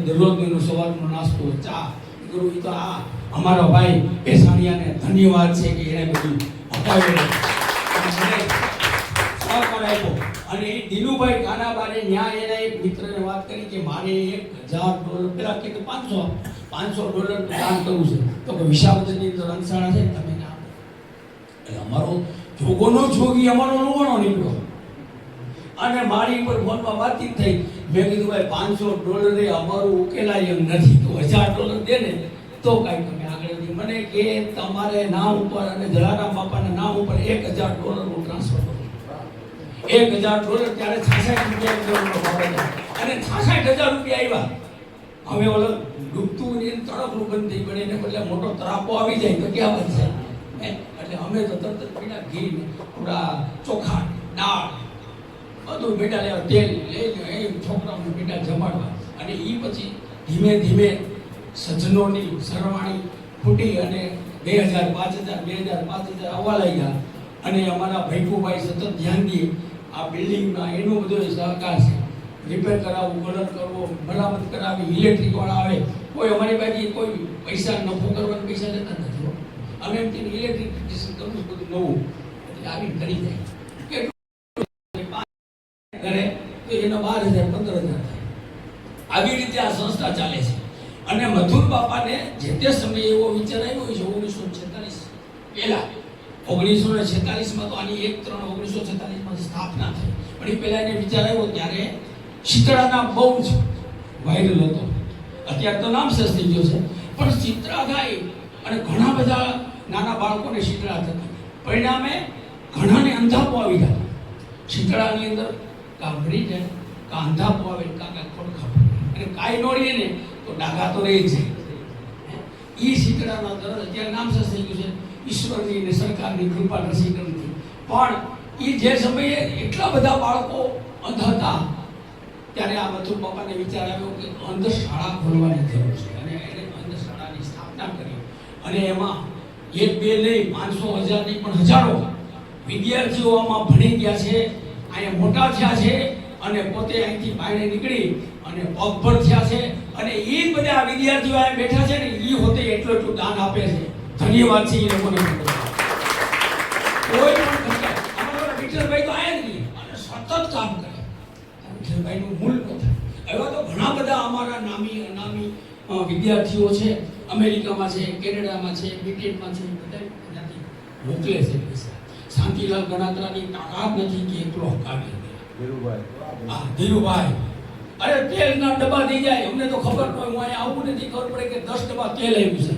દરરોજનો એનો સવારનો નાસ્તો, ચા કરું. એ તો આ અમારો ભાઈ ભેસાણિયાને ધન્યવાદ છે કે એને બધું અપાવેલું સહકાર આપ્યો. અને એ દિનુભાઈ કાનાબારે ન્યાય એના એક મિત્રને વાત કરી કે મારે $1000 પેલા કે $500 દાન કરવું છે તો કે વિસાવદરની અંદર અંશાળા છે તમે ના આપો. એટલે અમારો જોગોનો જોગી અમારો રોવાનો નીકળ્યો અને મારી ઉપર ફોનમાં વાતચીત થઈ. મેં કીધું ભાઈ $500 અમારું ઉકેલાય એમ નથી, તો $1000 દે ને તો કાંઈ તમે આગળ વધી. મને કે તમારે નામ ઉપર અને જલારામ બાપાના નામ ઉપર $1000 હું ટ્રાન્સફર કરું. $1000 ત્યારે 66 રૂપિયા અને 66,000 રૂપિયા આવ્યા. હવે ઓલો ડૂબતું ને તળપલું બંધ થઈ પડે એને બદલે મોટો તરાપો આવી જાય તો ક્યાં બનશે? એટલે અમે તો તરત જ પીડા ઘી, થોડા ચોખા, દાળ બધું બેટા લેવા, તેલ લઈ એ છોકરાઓને બેટા જમાડવા. અને એ પછી ધીમે ધીમે સજ્જનોની સરવાણી ફૂટી અને 2000, 5000, 2000, 5000 આવવા લાગ્યા. અને અમારા ભૈકુભાઈ સતત ધ્યાન દે આ બિલ્ડિંગમાં, એનો બધો સહકાર છે. રિપેર કરાવવું, કલર કરવો, મરામત કરાવી, ઇલેક્ટ્રિક વાળા આવે, કોઈ અમારી પાસે કોઈ પૈસા નફો કરવાના પૈસા લેતા નથી. અમે એમ ઇલેક્ટ્રિક કરવું બધું નવું એટલે આવી કરી જાય. એના 12,000 15,000 થાય. આવી રીતે આ સંસ્થા ચાલે છે. અને મથુર બાપાને જે તે સમયે એવો વિચાર આવ્યો છે 1946 પહેલા 1946માં તો આની 1/3/1946માં સ્થાપના થઈ. પણ એ પહેલા એને વિચાર આવ્યો ત્યારે શીતળાના બહુ જ વાયરલ હતો. અત્યારે તો નામ સેસ થઈ ગયો છે, પણ શીતળા ગાય અને ઘણા બધા નાના બાળકોને શીતળા થતી. પરિણામે ઘણાને અંધાપો આવી જાય. શીતળાની અંદર કાં મરી જાય, કાં અંધાપો આવે, કાં ખોટ ખાવે, અને કાંઈ ન રહીએ ને તો ડાઘા તો રહી જાય. એ શીતળાનો દરદ અત્યારે નામ સેસ થઈ ગયું છે ઈશ્વરની અને સરકારની કૃપા રસીકરણથી. પણ એ જે સમયે એટલા બધા બાળકો અંધ હતા ત્યારે આ મથુર બાપાને વિચાર આવ્યો કે અંધશાળા ખોલવાની જરૂર છે. અને એણે અંધશાળાની સ્થાપના કરી. અને એમાં 1-2 નહીં 500 1000 નહીં પણ હજારો વિદ્યાર્થીઓ આમાં ભણી ગયા છે, અહીંયા મોટા થયા છે, અને પોતે અહીંથી બહાર નીકળી અને પગભર થયા છે. અને એ બધા વિદ્યાર્થીઓ અહીંયા બેઠા છે ને એ હોતે એટલું દાન આપે છે. ધન્યવાદ છે એ લોકોને. કોઈ પણ અમારા વિઠ્ઠલભાઈ તો આયા જ નહીં અને સતત કામ કરે. વિઠ્ઠલભાઈનું મૂળ ન થાય. એવા તો ઘણા બધા અમારા નામી અનામી વિદ્યાર્થીઓ છે, અમેરિકામાં છે, કેનેડામાં છે, બ્રિટનમાં છે, બધા ત્યાંથી મોકલે છે પૈસા. શાંતિલાલ ગણાત્રાની તાકાત નથી કે એકલો હકાવી ધીરુભાઈ અરે તેલના ડબ્બા થઈ જાય અમને તો ખબર ન હોય. હું અહીંયા આવું નથી ખબર પડે કે 10 ડબ્બા તેલ આવ્યું છે,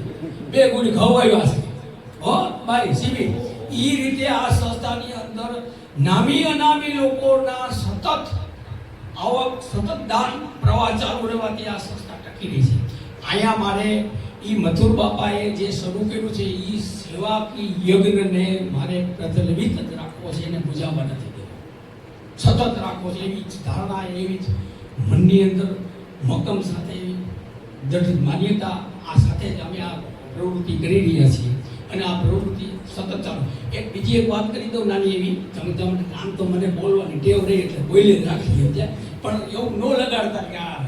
2 ગુણી ઘઉં આવ્યા છે. હો ભાઈ સીવી એ રીતે આ સંસ્થાની અંદર નામી અનામી લોકોના સતત આવક સતત દાન પ્રવાહ ચાલુ રહેવાથી આ સંસ્થા ટકી રહી છે. અહીંયા મારે એ મથુર બાપાએ જે શરૂ કર્યું છે એ સેવા કી યજ્ઞને મારે પ્રચલિત જ રાખવો છે, એને બુજાવવા નથી દેવો, સતત રાખવો છે. એવી જ ધારણા, એવી જ મનની અંદર મક્કમ સાથે એવી દૃઢ માન્યતા આ સાથે જ અમે આ પ્રવૃત્તિ કરી રહ્યા છીએ. અને આ પ્રવૃત્તિ સતત ચાલુ. બીજી એક વાત કરી દઉં નાની એવી, તમે આમ તો મને બોલવાની ટેવ રહી એટલે બોલી જ રાખી અત્યારે, પણ એવું ન લગાડતા કે આ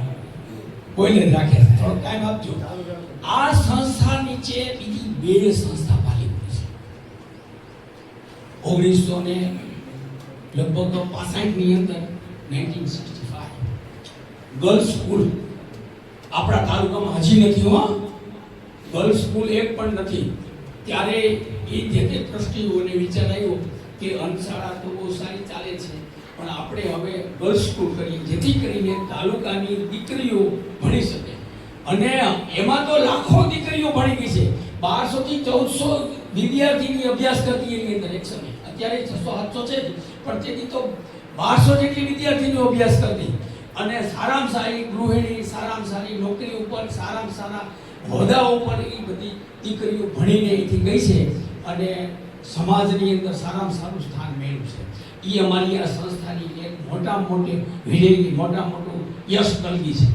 બોલી જ રાખે. થોડો ટાઈમ આપજો. આ સંસ્થા નીચે બીજી 2 સંસ્થા પાલી પડી છે. 1965 ની અંદર 1965 ગર્લ્સ સ્કૂલ આપણા તાલુકામાં હજી નથી. હો ગર્લ્સ સ્કૂલ એક પણ નથી. ત્યારે એ જે તે ટ્રસ્ટીઓને વિચાર આવ્યો કે અંધશાળા તો બહુ સારી ચાલે છે, પણ આપણે હવે ગર્લ્સ સ્કૂલ કરીએ જેથી કરીને તાલુકાની દીકરીઓ ભણી શકે. અને એમાં તો લાખો દીકરીઓ ભણી ગઈ છે. 1200 થી 1400 વિદ્યાર્થીની અભ્યાસ કરતી એની અંદર એક સમય. અત્યારે 600-700 છે, પણ તેથી તો 1200 જેટલી વિદ્યાર્થીનો અભ્યાસ કરતી. અને સારામાં સારી ગૃહિણી, સારામાં સારી નોકરી ઉપર, સારામાં સારા હોદ્દાઓ ઉપર એ બધી દીકરીઓ ભણીને અહીંથી ગઈ છે અને સમાજની અંદર સારામાં સારું સ્થાન મેળવ્યું છે. એ અમારી આ સંસ્થાની એક મોટામાં મોટી વિજયની મોટું યશ કલગી છે.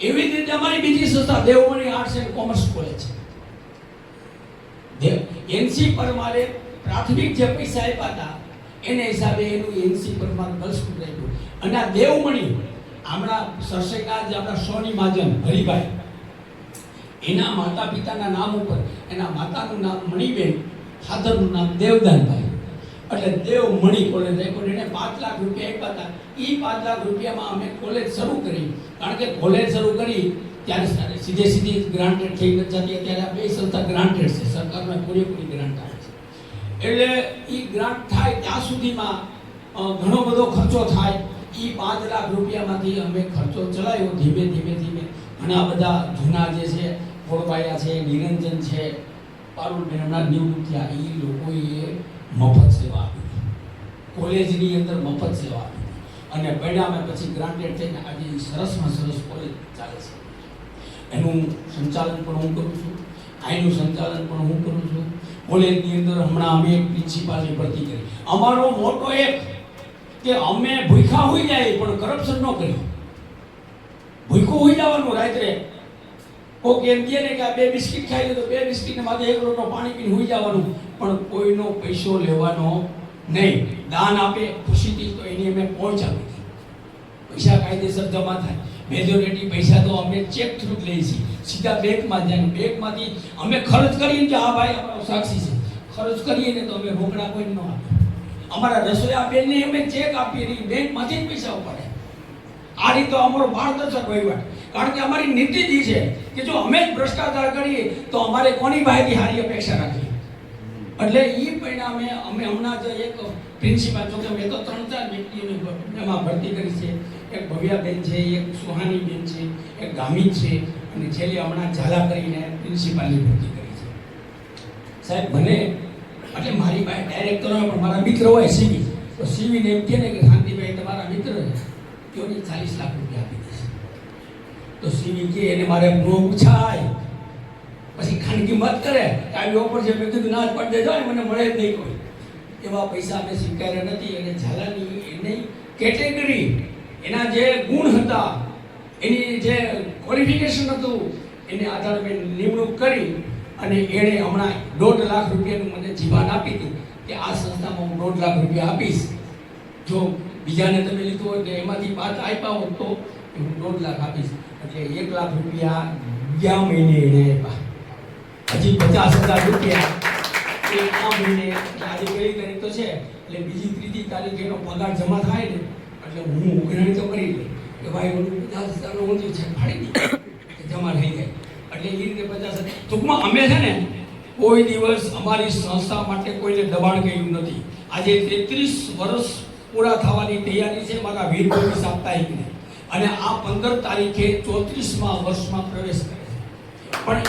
એવી જ રીતે અમારી બીજી સંસ્થા Devmani arts and commerce college છે. એનસી પરમારે પ્રાથમિક જે પૈસા આપ્યા હતા એને હિસાબે એનું એનસી પરમાર ગર્લ્સ સ્કૂલ રાખ્યું. અને આ દેવમણી હમણાં સરસેકા જે આપણા સોની મહાજન હરિભાઈ એના માતા પિતાના નામ ઉપર એના માતાનું નામ મણીબેન, ફાધરનું નામ દેવદાનભાઈ, એટલે દેવમણી કોલેજ રાખ્યો. એને 5 લાખ રૂપિયા આપ્યા હતા. એ 5 લાખ રૂપિયામાં અમે કોલેજ શરૂ કરી. કારણ કે કોલેજ શરૂ કરી ત્યારે સીધી ગ્રાન્ટેડ થઈ નથી જતી. અત્યારે આ 2 સંસ્થા ગ્રાન્ટેડ છે, સરકારમાં પૂરેપૂરી ગ્રાન્ટ આવે છે. એટલે એ ગ્રાન્ટ થાય ત્યાં સુધીમાં ઘણો બધો ખર્ચો થાય. એ 5 લાખ રૂપિયામાંથી અમે ખર્ચો ચલાવ્યો ધીમે ધીમે. ઘણા બધા જૂના જે છે ગોળબાયા છે, નિરંજન છે, પારુલબેન હમણાં નિવૃત્ત થયા, એ લોકોએ મફત સેવા આપી. કોલેજની અંદર મફત સેવા આપી અને પરિણામે પછી ગ્રાન્ટેડ થઈને આજે સરસમાં સરસ કોલેજ ચાલે છે. એનું સંચાલન પણ હું કરું છું, આઈનું સંચાલન પણ હું કરું છું. કોલેજની અંદર હમણાં અમે એક પ્રિન્સિપાલની ભરતી કરી. અમારો મોટો એક કે અમે ભૂખ્યા હોઈ જાય પણ કરપ્શન ન કરી. ભૂખ્યું હોઈ જવાનું રાત્રે, કોક એમ કહે ને કે આ 2 બિસ્કિટ ખાઈ લે તો 2 બિસ્કિટને માથે 1 લોટો પાણી પીને હોઈ જવાનું, પણ કોઈનો પૈસો લેવાનો નહીં. દાન આપે ખુશીથી તો એની અમે પહોંચાડી હતી. પૈસા કાયદેસર જમા થાય. મેજોરિટી પૈસા તો અમે ચેક થ્રુ લઈએ છીએ, સીધા બેંકમાં જાય. બેંકમાંથી અમે ખર્ચ કરીએ કે હા ભાઈ અમારો સાક્ષી છે, ખર્ચ કરીએ ને તો અમે રોકડા કોઈ ન આપે. અમારા રસોઈયા બેનને અમે ચેક આપીએ નહીં, બેંકમાંથી જ પૈસા ઉપાડે. આ રીતે અમારો પારદર્શક વહીવટ. કારણ કે અમારી નીતિ જ છે કે જો અમે જ ભ્રષ્ટાચાર કરીએ તો અમારે કોની પાસેથી સારી અપેક્ષા રાખીએ. એટલે એ પરિણામે અમે હમણાં જ એક પ્રિન્સિપાલ, જો કે મેં તો 3-4 વ્યક્તિઓને એમાં ભરતી કરી છે. એક ભવ્યાબેન છે, એક સુહાનીબેન છે, એક ગામિત છે, અને છેલ્લે હમણાં ઝાલા કરીને પ્રિન્સિપાલની ભરતી કરી છે. સાહેબ મને એટલે મારી પાસે ડાયરેક્ટર હોય પણ મારા મિત્ર હોય સીવી, તો સીવીને એમ કહે ને કે શાંતિભાઈ તમારા મિત્ર છે તેઓને 40 લાખ રૂપિયા આપી દેશે. તો સીવી કે એને મારે ન પૂછાય, પછી ખાનગી મત કરે કે આવી ઓફર છે, મેં કીધું ના જ પડ દેજો ને, મને મળે જ નહીં કોઈ. એવા પૈસા અમે સ્વીકાર્યા નથી. અને ઝાલાની એની કેટેગરી, એના જે ગુણ હતા, એની જે ક્વોલિફિકેશન હતું, એને આધારે મેં નિમણૂક કરી અને એણે હમણાં 1.5 લાખ રૂપિયાનું મને જીવાન આપી હતી કે આ સંસ્થામાં હું 1.5 લાખ રૂપિયા આપીશ. જો બીજાને તમે લીધું હોય તો એમાંથી 5 આપ્યા હોત તો હું 1.5 લાખ આપીશ. એટલે 1 લાખ રૂપિયા ગયા મહિને એણે આપ્યા. હજી 50,000 રૂપિયા એ આ મહિને, આજે 1 તારીખ તો છે એટલે બીજી 3જી તારીખે એનો પગાર જમા થાય ને એટલે હું ઉઘરાણી તો કરી લઈ કે ભાઈ ઓલું 50,000 નું ઊંધું છે ફાડી દે જમા થઈ જાય. એટલે એ રીતે 50,000. ટૂંકમાં અમે છે ને કોઈ દિવસ અમારી સંસ્થા માટે કોઈને દબાણ કર્યું નથી. આજે 33 વર્ષ પૂરા થવાની તૈયારી છે મારા વીરભૂમિ સાપ્તાહિકને, અને આ 15 તારીખે 34મા વર્ષમાં પ્રવેશ કરે છે. પણ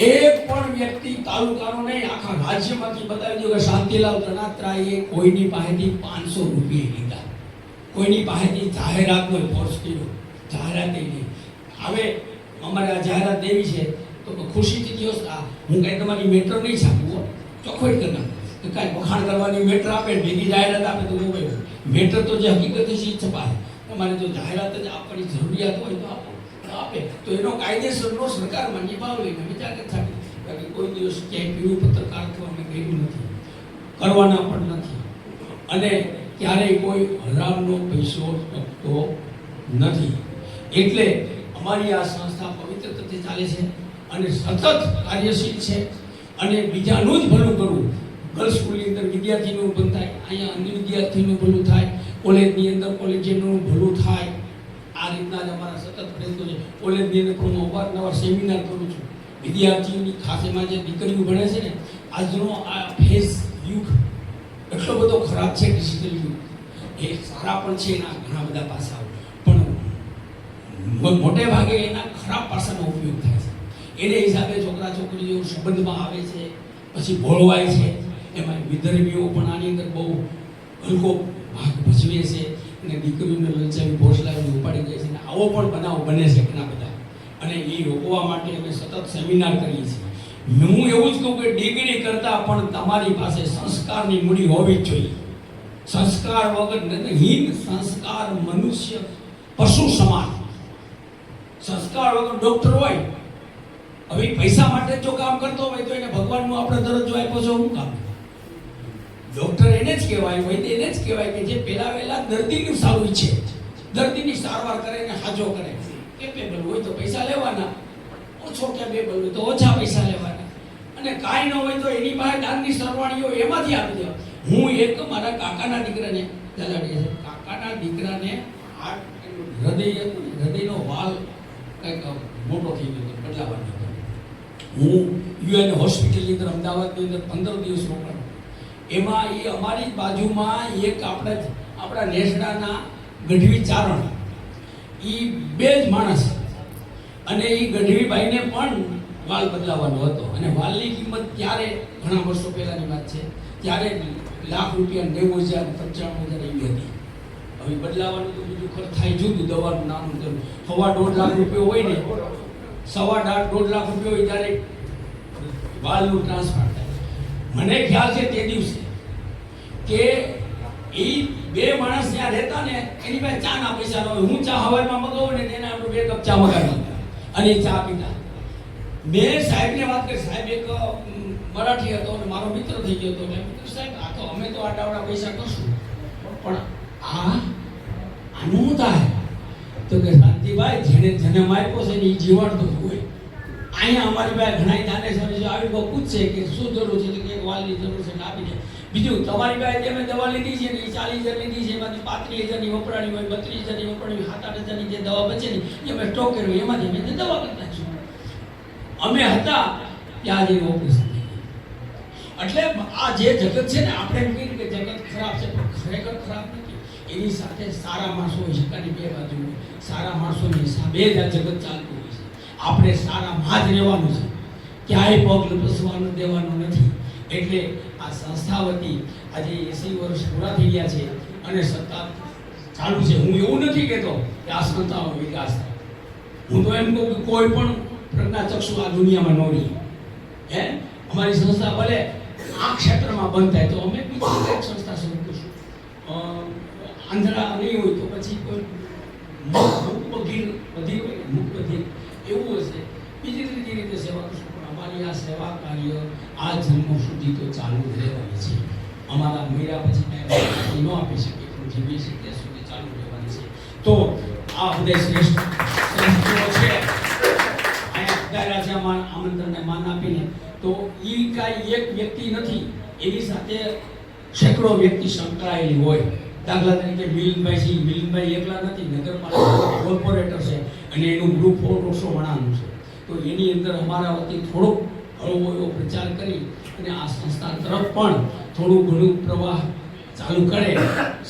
એક પણ વ્યક્તિ તાલુકાનો નહીં, આખા રાજ્યમાંથી બતાવી દો કે શાંતિલાલ ગણાત્રાએ કોઈની પાસેથી 500 રૂપિયા લીધા, કોઈની પાસેથી જાહેરાતનો ફોર્સ કર્યો, જાહેરાત નહીં. હવે અમારે આ જાહેરાત દેવી છે તો ખુશીથી દિવસ હું કાંઈ તમારી મેટર નહીં છાપું, ચોખ્ખોઈ કરના તો કાંઈ વખાણ કરવાની મેટર આપે, ભેગી જાહેરાત આપે તો મોબાઈલ મેટર તો જે હકીકત છે એ છપાય. તમારે જો જાહેરાત જ આપવાની જરૂરિયાત હોય તો આપો, આપે તો એનો કાયદેસરનો સરકારમાં નિભાવ લઈને વિચાર કરતા. બાકી કોઈ દિવસ ક્યાંય પીળું પત્રકાર થવા કર્યું નથી, કરવાના પણ નથી, અને ક્યારેય કોઈ હરામનો પૈસો ટકતો નથી. એટલે અમારી આ સંસ્થા પવિત્ર તથ્ય ચાલે છે અને સતત કાર્યશીલ છે, અને બીજાનું જ ભલું કરવું. ગર્લ્સ સ્કૂલની અંદર વિદ્યાર્થીનું ભલું થાય, અહીંયા અન્ય વિદ્યાર્થીનું ભલું થાય, કોલેજની અંદર કોલેજનું ભલું થાય. આ રીતના જ અમારા સતત પ્રયત્નો છે. કોલેજની અંદર પણ હું અવારનવાર સેમિનાર કરું છું. વિદ્યાર્થીઓની ખાસ એમાં જે દીકરીઓ ભણે છે ને, આજનો આ ફેસ યુગ એટલો બધો ખરાબ છે, ડિજિટલ યુગ. એ સારા પણ છે, એના ઘણા બધા પાસાઓ, પણ મોટે ભાગે એના ખરાબ પાસાનો ઉપયોગ થાય છે. એને હિસાબે છોકરા છોકરીઓ સંબંધમાં આવે છે, પછી ભોળવાય છે. એમાં વિધર્મીઓ પણ આની અંદર બહુ હલકો ભાગ ભજવે છે, અને દીકરીઓને લલચાવી ભોસલાવી ઉપાડી જાય છે. અને આવો પણ બનાવ બને છે ઘણા બધા, અને એ રોકવા માટે અમે સતત સેમિનાર કરીએ છીએ. હું એવું જ કહું કે ડિગ્રી કરતાં પણ તમારી પાસે સંસ્કારની મૂડી હોવી જ જોઈએ. સંસ્કાર વગર હીન સંસ્કાર મનુષ્ય પશુ સમાન. સંસ્કાર વગર ડોક્ટર હોય, હવે પૈસા માટે જો કામ કરતો હોય તો એને ભગવાનનો આપણે દરજ્જો આપ્યો છે, શું કામ? ડોક્ટર એને જ કહેવાય, વૈદ્ય એને જ કહેવાય કે જે પહેલા વહેલા દર્દીનું સારું ઈચ્છે, દર્દીની સારવાર કરે ને હાજો કરે. કેપેબલ હોય તો પૈસા લેવાના, ઓછો કેપેબલ હોય તો ઓછા પૈસા લેવાના, અને કાંઈ ન હોય તો એની પાસે દાનની સરવાણીઓ એમાંથી આપી દેવા. હું એક મારા કાકાના દીકરાને જલાડીએ છે, કાકાના દીકરાને આ હૃદયનો વાલ કંઈક મોટો થઈ ગયો હતો, બદલાવાનો હતો. હું યુએન હોસ્પિટલની અંદર અમદાવાદની અંદર 15 દિવસ રોકાયો. એમાં એ અમારી બાજુમાં એક આપણા નેસડાના ગઢવી ચારણ, એ 2 જ માણસ, અને એ ગઢવીભાઈને પણ વાલ બદલાવાનો હતો. અને વાલની કિંમત ત્યારે ઘણા વર્ષો પહેલાની વાત છે, ત્યારે ₹1,00,000 90,000 95,000 એવી હતી. હવે બદલાવાનું તો બીજું ખર્ચ થાય જુદું, દવાનું નાનું જરૂર. 1.5 લાખ રૂપિયા હોય ને, 1.5 લાખ રૂપિયા હોય ત્યારે વાલનું ટ્રાન્સફર થાય. મને ખ્યાલ છે તે દિવસે કે એ 2 માણસ ત્યાં રહેતા ને, એની પાસે ચાના પૈસા ન હોય. હું ચા હવારમાં મગાવું ને તેને આપણે 2 કપ ચા મગાવી અને ચા પીતા. મેં સાહેબને વાત કરી, સાહેબ એક મરાઠી હતો અને મારો મિત્ર થઈ ગયો હતો. મિત્ર સાહેબ, આ તો અમે તો આડાવડા પૈસા કરશું, પણ આનું થાય તો કે શાંતિભાઈ, જેને જન્મ આપ્યો છે ને એ જીવાડતો હોય. અહીંયા અમારી પાસે ઘણા દાનેશ્વરી આવી બહુ પૂછશે કે શું જરૂર છે, કે એક વાલની જરૂર છે, આપી દે. બીજું તમારી પાસે જે અમે દવા લીધી છે ને એ 40,000 લીધી છે, એમાંથી 35,000ની વપરાણી હોય, 32,000ની વપરાણી હોય, 7,000-8,000ની જે દવા બચે ને એ અમે સ્ટોક કર્યો, એમાંથી અમે તે દવા કરતા છીએ. અમે હતા ત્યાં જઈને ઓપરેશન થઈ ગયું. એટલે આ જે જગત છે ને, આપણે એમ કહીએ કે જગત ખરાબ છે, પણ ખરેખર ખરાબ નથી. એની સાથે સારા માણસો હોય, સિક્કાની બે બાજુ હોય. સારા માણસોની હિસાબે જ આ જગત ચાલતું હોય છે. આપણે સારામાં જ રહેવાનું છે, ક્યાંય પગ લપસવાનું દેવાનું નથી. એટલે આ સંસ્થા વતી આજે 80 વર્ષ પૂરા થઈ ગયા છે અને સતત ચાલુ છે. હું એવું નથી કહેતો કે આ સંસ્થાનો વિકાસ થાય. હું તો એમ કહું કે કોઈ પણ પ્રજ્ઞાચક્ષુ આ દુનિયામાં ન રહી. અમારી સંસ્થા ભલે આ ક્ષેત્રમાં બંધ થાય તો અમે બીજી એક સંસ્થા શરૂ કરીશું. આંધળા નહીં હોય તો પછી કોઈ મૂકબધીર હોય ને, મૂકબધીર એવું હશે, બીજી ત્રીજી રીતે સેવા કરશું. પણ અમારી આ સેવા કાર્ય આ જન્મ સુધી તો ચાલુ રહેવાની છે. અમારા મહિલા પછી કાંઈ ન આપી શકે, પણ જીવી છે ત્યાં સુધી ચાલુ રહેવાની છે. તો આ બધા શ્રેષ્ઠ છે આમંત્રણને માન આપીને, તો એ કાંઈ એક વ્યક્તિ નથી, એની સાથે સેંકડો વ્યક્તિ સંકળાયેલી હોય. દાખલા તરીકે મિલિંદભાઈ એકલા નથી, નગરપાલિકા કોર્પોરેટર છે અને એનું ગ્રુપ 100 વણાનું છે. તો એની અંદર અમારા વતી થોડોક હળવો એવો પ્રચાર કરી અને આ સંસ્થા તરફ પણ થોડું ઘણું પ્રવાહ ચાલુ કરે,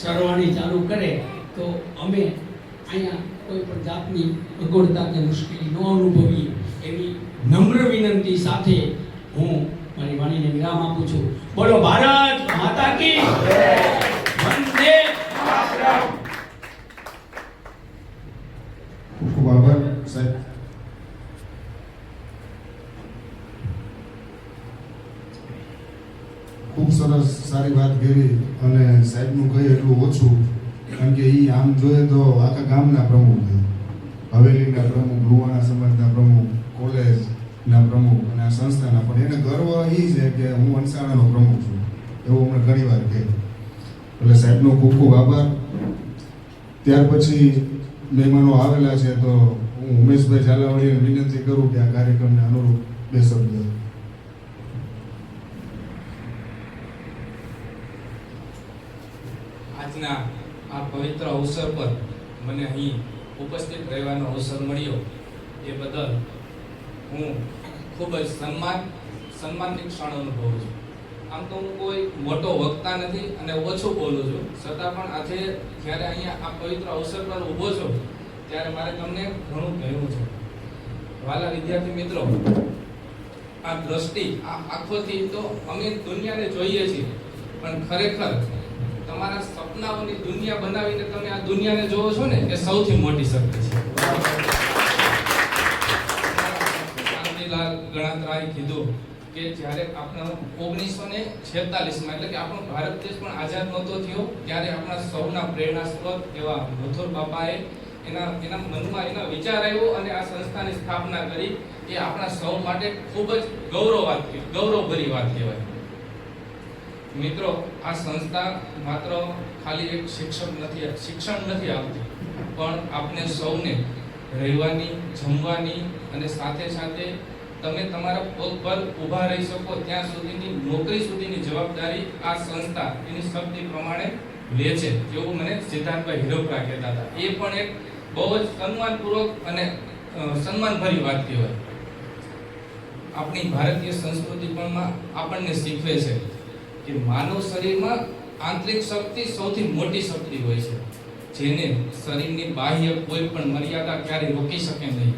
સરવાણી ચાલુ કરે, તો અમે અહીંયા કોઈ પણ જાતની અગવડતા કે મુશ્કેલી ન અનુભવીએ એવી નમ્ર વિનંતી સાથે હું મારી વાણીને વિરામ આપું છું. બોલો ભારત માતા કી વંદે માતરમ. ખૂબ આભાર સાહેબ. ખૂબ સરસ સારી વાત કરી અને સાહેબનું કહે એટલું ઓછું, કારણ કે એ આમ જોઈએ તો આખા ગામના પ્રમુખ છે, હવેલીના પ્રમુખ, લુવાણા સમાજના પ્રમુખ, કોલેજના પ્રમુખ અને આ સંસ્થાના. પણ એને ગર્વ એ છે કે હું વંસાણાનો પ્રમુખ છું, એવું અમને ઘણી વાર કહે. એટલે સાહેબનો ખૂબ ખૂબ આભાર. ત્યાર પછી મહેમાનો આવેલા છે, તો હું ઉમેશભાઈ ઝાલાવાડીને વિનંતી કરું કે આ કાર્યક્રમને અનુરૂપ બે શબ્દ. આજના આ પવિત્ર અવસર પર મને અહીં ઉપસ્થિત રહેવાનો અવસર મળ્યો એ બદલ હું ખૂબ જ સન્માનની ક્ષણ અનુભવું છું. આમ તો હું કોઈ મોટો વક્તા નથી અને ઓછું બોલું છું, છતાં પણ આજે જ્યારે અહીંયા આ પવિત્ર અવસર પર ઊભો છો ત્યારે મારે તમને ઘણું કહેવું છે. વાલા વિદ્યાર્થી મિત્રો, આ દ્રષ્ટિ, આ આંખોથી તો અમે દુનિયાને જોઈએ છીએ, પણ ખરેખર તમારા સપનાઓની દુનિયા બનાવીને તમે આ દુનિયાને જોવો છો ને, એ સૌથી મોટી શક્તિ છે. શાંતિલાલ ગણાત્રાએ કીધું કે જ્યારે આપણો 1946માં, એટલે કે આપણો ભારત દેશ પણ આઝાદ નહોતો થયો, ત્યારે આપણા સૌના પ્રેરણા સ્ત્રોત એવા મથુર બાપાએ એના મનમાં એના વિચાર આવ્યો અને આ સંસ્થાની સ્થાપના કરી. એ આપણા સૌ માટે ખૂબ જ ગૌરવભરી વાત કહેવાય. મિત્રો, આ સંસ્થા માત્ર ખાલી એક શિક્ષણ નથી આપતી, પણ આપણે સૌને રહેવાની, જમવાની અને સાથે સાથે તમે તમારા પગ પર ઊભા રહી શકો ત્યાં સુધીની નોકરી સુધીની જવાબદારી આ સંસ્થા એની શક્તિ પ્રમાણે લે છે, એવું મને સિદ્ધાર્થભાઈ હિરોપરા કહેતા હતા. એ પણ એક બહુ જ સન્માનપૂર્વક અને સન્માનભરી વાત કહેવાય. આપણી ભારતીય સંસ્કૃતિ પણ આપણને શીખવે છે કે માનવ શરીરમાં આંતરિક શક્તિ સૌથી મોટી શક્તિ હોય છે, જેને શરીરની બાહ્ય કોઈ પણ મર્યાદા ક્યારેય રોકી શકે નહીં.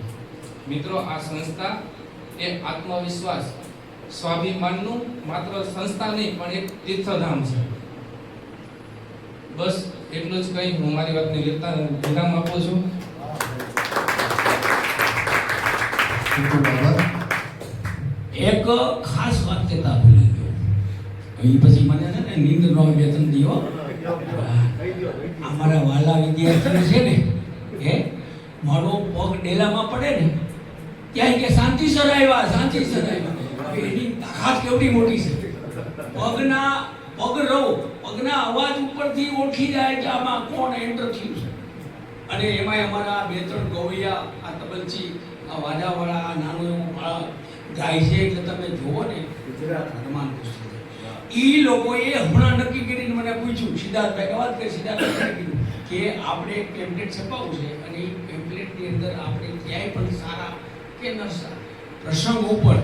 મિત્રો, આ સંસ્થા એ આત્મવિશ્વાસ, સ્વાભિમાનનું માત્ર સંસ્થા નહીં પણ એક તીર્થધામ છે. બસ એટલું જ કહી હું મારી વાતને વિરામ આપું છું. એક ખાસ વાત કહેતા ભૂલી ગયો, એ પછી મને છે ને નીંદ નો વેતન દીયો. અમારા વાલા વિદ્યાર્થીઓ છે ને, એ મારો પગ ડેલામાં પડે ને ત્યાં કે શાંતિ સર આવ્યા. એની તાકાત કેવડી મોટી છે. પગના અવાજ ઉપરથી ઓળખી જાય કે આમાં કોણ એન્ટર થયું છે. અને એમાંય અમારા 2-3 ગવૈયા, આ તબલચી, આ વાજાવાળા, આ નાનું એવું ગાય છે, એટલે તમે જુઓ ને ગુજરાત હનુમાન કુસ્તી એ લોકોએ હમણાં નક્કી કરીને મને પૂછ્યું, સિદ્ધાર્થભાઈ વાત કરી, સિદ્ધાર્થભાઈ કીધું કે આપણે એક પેમ્પલેટ છપાવવું છે અને એ પેમ્પલેટની અંદર આપણે ક્યાંય પણ સારા કે નરસા પ્રસંગ ઉપર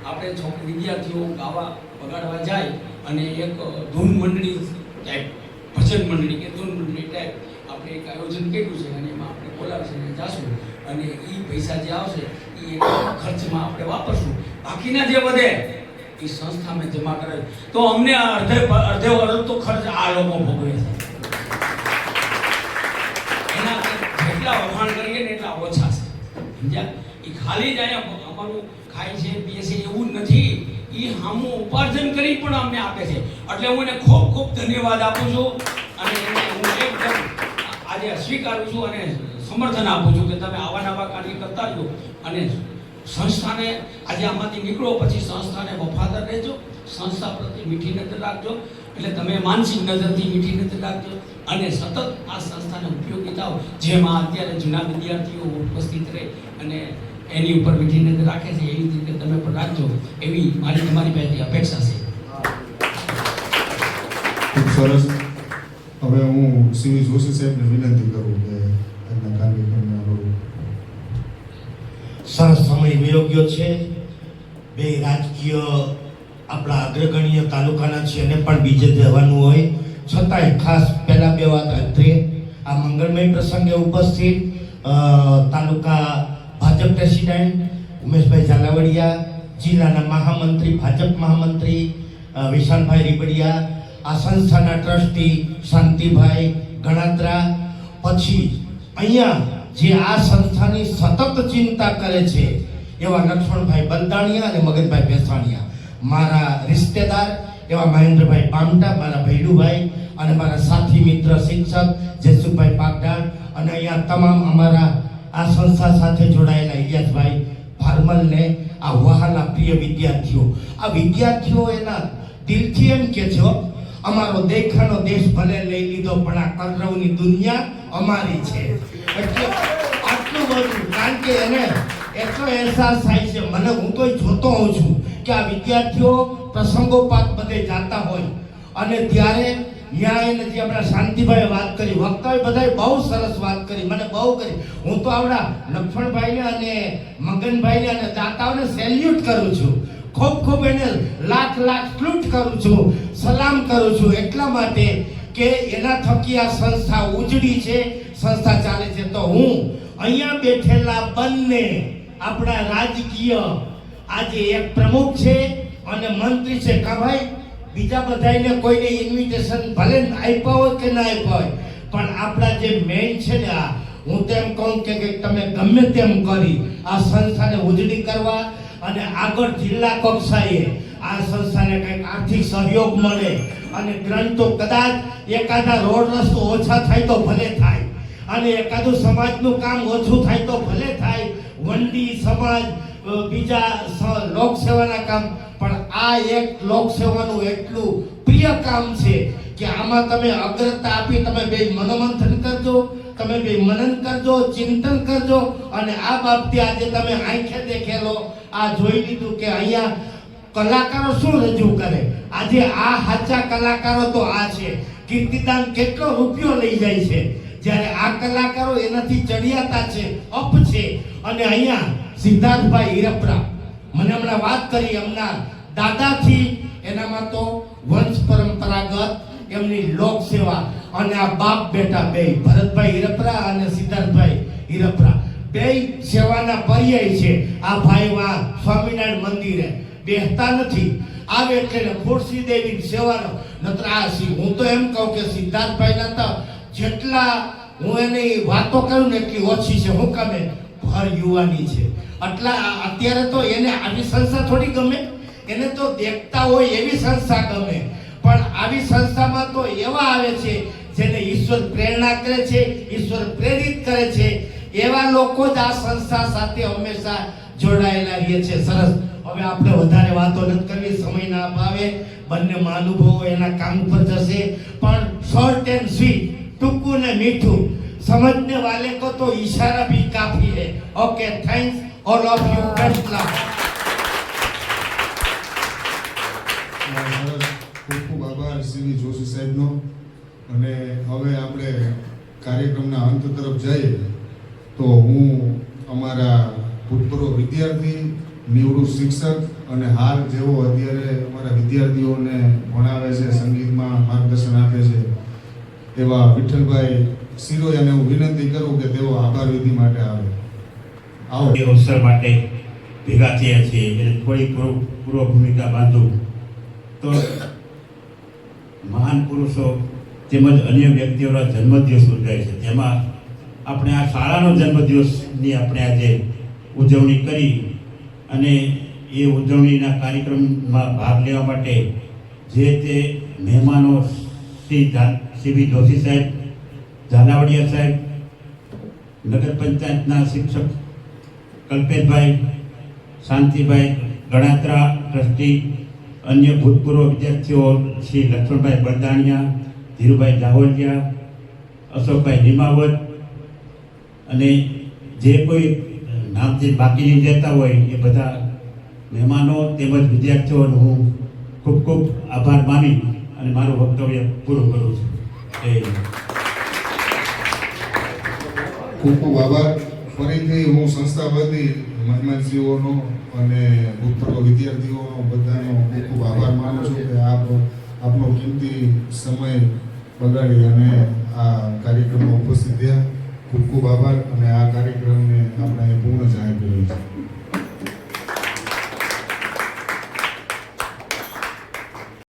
આપણે વિદ્યાર્થીઓ ગાવા વગાડવા જાય અને એક ધૂન મંડળી ટાઈપ, ભજન મંડળી કે ધૂન મંડળી ટાઈપ આપણે એક આયોજન કર્યું છે અને એમાં આપણે બોલાવશું અને જાશું અને એ પૈસા જે આવશે એ એક ખર્ચમાં આપણે વાપરશું, બાકીના જે વધે એ સંસ્થામાં જમા કરે તો અમને અડધે વર્ષ તો ખર્ચ આ લોકો ભોગવે છે. એના જેટલા વખાણ કરીએ ને એટલા ઓછા છે, સમજ્યા? એ ખાલી જ અહીંયા અમારું ખાય છે પીએ છે એવું નથી, એ સામું ઉપાર્જન કરી પણ અમને આપે છે. એટલે હું એને ખૂબ ખૂબ ધન્યવાદ આપું છું અને એને હું એકદમ આજે સ્વીકારું છું અને સમર્થન આપું છું કે તમે આવા નવા કાર્ય કરતા રહો અને સંસ્થાને આજે આમાંથી નીકળો પછી સંસ્થાને વફાદાર રહેજો, સંસ્થા પ્રત્યે મીઠી નજર રાખજો, એટલે તમે માનસિક નજરથી મીઠી નજર રાખજો અને સતત આ સંસ્થાને ઉપયોગી થાવ. જેમાં અત્યારે જૂના વિદ્યાર્થીઓ ઉપસ્થિત રહે અને એની ઉપર મીઠી નજર રાખે છે એવી રીતે તમે પણ રાખજો, એવી મારી તમારી પાસેથી અપેક્ષા છે. ખૂબ સરસ. હવે હું સીવી જોશી સાહેબને વિનંતી કરું કે આજના કાર્યક્રમને આપણું સરસ સમય વિયોગ્ય છે. બે રાજકીય આપણા અગ્રગણ્ય તાલુકાના છે અને પણ બીજે જવાનું હોય છતાંય ખાસ પહેલા બે વાત અત્રે આ મંગળમય પ્રસંગે ઉપસ્થિત તાલુકા ભાજપ પ્રેસિડેન્ટ ઉમેશભાઈ ઝાલાવાડિયા, જિલ્લાના મહામંત્રી ભાજપ મહામંત્રી વિશાલભાઈ રીબડિયા, આ સંસ્થાના ટ્રસ્ટી શાંતિભાઈ ગણાત્રા, પછી અહીંયા જે આ સંસ્થાની સતત ચિંતા કરે છે એવા લક્ષ્મણભાઈ બંધાણીયા અને મગનભાઈ બેસાણીયા, મારા રિશ્તેદાર એવા મહેન્દ્રભાઈ પામટા, મારા ભૈલુભાઈ અને મારા સાથી મિત્ર શિક્ષક જયસુખભાઈ પાગડાણ અને અહીંયા તમામ અમારા આ સંસ્થા સાથે જોડાયેલા ઇલિયાસભાઈ ભારમલને, આ વહાલા પ્રિય વિદ્યાર્થીઓ, આ વિદ્યાર્થીઓ એના દિલથી એમ કે છે અમારો દેખાનો દેશ ભલે લઈ લીધો પણ આ કલરવની દુનિયા અમારી છે. એટલે આટલું બધું, કારણ કે એને એટલો અહેસાસ થાય છે, મને હું તો જોતો હોઉં છું કે આ વિદ્યાર્થીઓ પ્રસંગોપાત બધે જાતા હોય અને ત્યારે ન્યાય જે આપણા શાંતિભાઈ વાત કરી, વક્તાએ બધાએ બહુ સરસ વાત કરી, મને બહુ કરી. હું તો આપણા લક્ષ્મણભાઈને અને મગનભાઈને અને દાતાઓને સેલ્યુટ કરું છું, ખૂબ ખૂબ એને લાખ લાખ સલ્યુટ કરું છું, સલામ કરું છું, એટલા માટે કે એના થકી આ સંસ્થા ઉજળી છે, સંસ્થા ચાલે છે. તો હું અહીંયા બેઠેલા બંને આપણા રાજકીય આજે એક પ્રમુખ છે અને મંત્રી છે, કા ભાઈ બીજા બધાને કોઈને ઇન્વિટેશન ભલે આપ્યા હોય કે ના આપ્યા હોય પણ આપણા જે મેઇન છે ને આ હું તેમ કહું કે તમે ગમે તેમ કરી આ સંસ્થાને ઉજળી કરવા અને આગળ જિલ્લા કક્ષાએ આ સંસ્થાને કંઈક આર્થિક સહયોગ મળે અને ગ્રંથો કદાચ એકાદા રોડ રસ્તો ઓછા થાય તો ભલે થાય અને એકાદું સમાજનું કામ ઓછું થાય તો ભલે થાય, વંડી સમાજ બીજા લોકસેવાના કામ, પણ આ એક લોકસેવાનું એટલું પ્રિય કામ છે કે આમાં તમે અગ્રતા આપી તમે બે મનોમંથન કરજો, તમે બે મનન કરજો, ચિંતન કરજો અને આ બાબતે આજે તમે આંખે દેખેલો આ જોઈ લીધું કે અહીંયા કલાકારો શું રજૂ કરે. આજે આ સાચા કલાકારો તો આ છે, કીર્તિદાન કેટલો રૂપિયો લઈ જાય છે, જ્યારે આ કલાકારો એનાથી ચડિયાતા છે, અપ છે. અને અહીંયા સિદ્ધાર્થભાઈ હિરપરા મને હમણાં વાત કરી એમના દાદાથી, એનામાં તો વંશ પરંપરાગત એમની લોક સેવા અને આ બાપ બેટા બે ભરતભાઈ હિરપરા અને સિદ્ધાર્થભાઈ હિરપરા બે સેવાના પર્યાય છે. આ ભાઈ વા સ્વામિનારાયણ મંદિરે બેસતા નથી, આવે એટલે ખુરશી દેવી સેવાનો નત્ર આ હું તો એમ કહું કે સિદ્ધાર્થભાઈના તો જેટલા હું એની વાતો કરું ને એટલી ઓછી છે. હું કમે ભર યુવાની છે, એટલા અત્યારે તો એને આવી સંસ્થા થોડી ગમે, એને તો દેખતા હોય એવી સંસ્થા ગમે, પણ આવી સંસ્થામાં તો એવા આવે છે જેને ઈશ્વર પ્રેરણા કરે છે, ઈશ્વર પ્રેરિત કરે છે, એવા લોકો જ આ સંસ્થા સાથે હંમેશા જોડાયેલા રહે છે. સરસ. હવે આપણે વધારે વાતો નથી કરવી, સમયના અભાવે બંને મહાનુભાવો એના કામ ઉપર જશે, પણ શોર્ટ એન્ડ સ્વીટ, ટૂંકું ને મીઠું, समझने वाले को तो इशारा भी काफी है. Okay, thanks all of you, best luck. ખૂબ સીવી જોશી સાહેબનો. અને હવે આપણે કાર્યક્રમના અંત તરફ જઈએ તો હું અમારા ભૂતપૂર્વ વિદ્યાર્થી, નિવૃત્ત શિક્ષક અને હાલ જેઓ અત્યારે અમારા વિદ્યાર્થીઓને ભણાવે છે, સંગીતમાં માર્ગદર્શન આપે છે એવા વિઠ્ઠલભાઈ સિરોયાને હું વિનંતી કરું કે તેઓ આભાર વિધિ માટે આવે. આવો. એ અવસર માટે ભેગા થયા છીએ એટલે થોડી પૂર્વ ભૂમિકા બાંધું તો મહાન પુરુષો તેમજ અન્ય વ્યક્તિઓના જન્મદિવસ ઉજવાય છે. તેમાં આપણે આ શાળાનો જન્મદિવસની આપણે આજે ઉજવણી કરી અને એ ઉજવણીના કાર્યક્રમમાં ભાગ લેવા માટે જે તે મહેમાનો શ્રી સીવી જોશી સાહેબ, ઝાલાવાડિયા સાહેબ, નગર પંચાયતના શિક્ષક કલ્પેશભાઈ, શાંતિભાઈ ગણાત્રા ટ્રસ્ટી, અન્ય ભૂતપૂર્વ વિદ્યાર્થીઓ શ્રી લક્ષ્મણભાઈ બરદાણિયા, ધીરુભાઈ જાહોલિયા, અશોકભાઈ નિમાવત અને જે કોઈ નામથી બાકી નહીં રહેતા હોય એ બધા મહેમાનો તેમજ વિદ્યાર્થીઓનો હું ખૂબ ખૂબ આભાર માની અને મારું વક્તવ્ય પૂરું કરું છું. ખૂબ ખૂબ આભાર. ફરીથી હું સંસ્થા વતી મહેમાનશ્રીઓનો અને ભૂતપૂર્વ વિદ્યાર્થીઓનો બધાનો ખૂબ ખૂબ આભાર માનું છું કે આપનો કિંમતી સમય બગાડી અને આ કાર્યક્રમમાં ઉપસ્થિત થયા. ખૂબ ખૂબ આભાર અને આ કાર્યક્રમને આપણે પૂર્ણ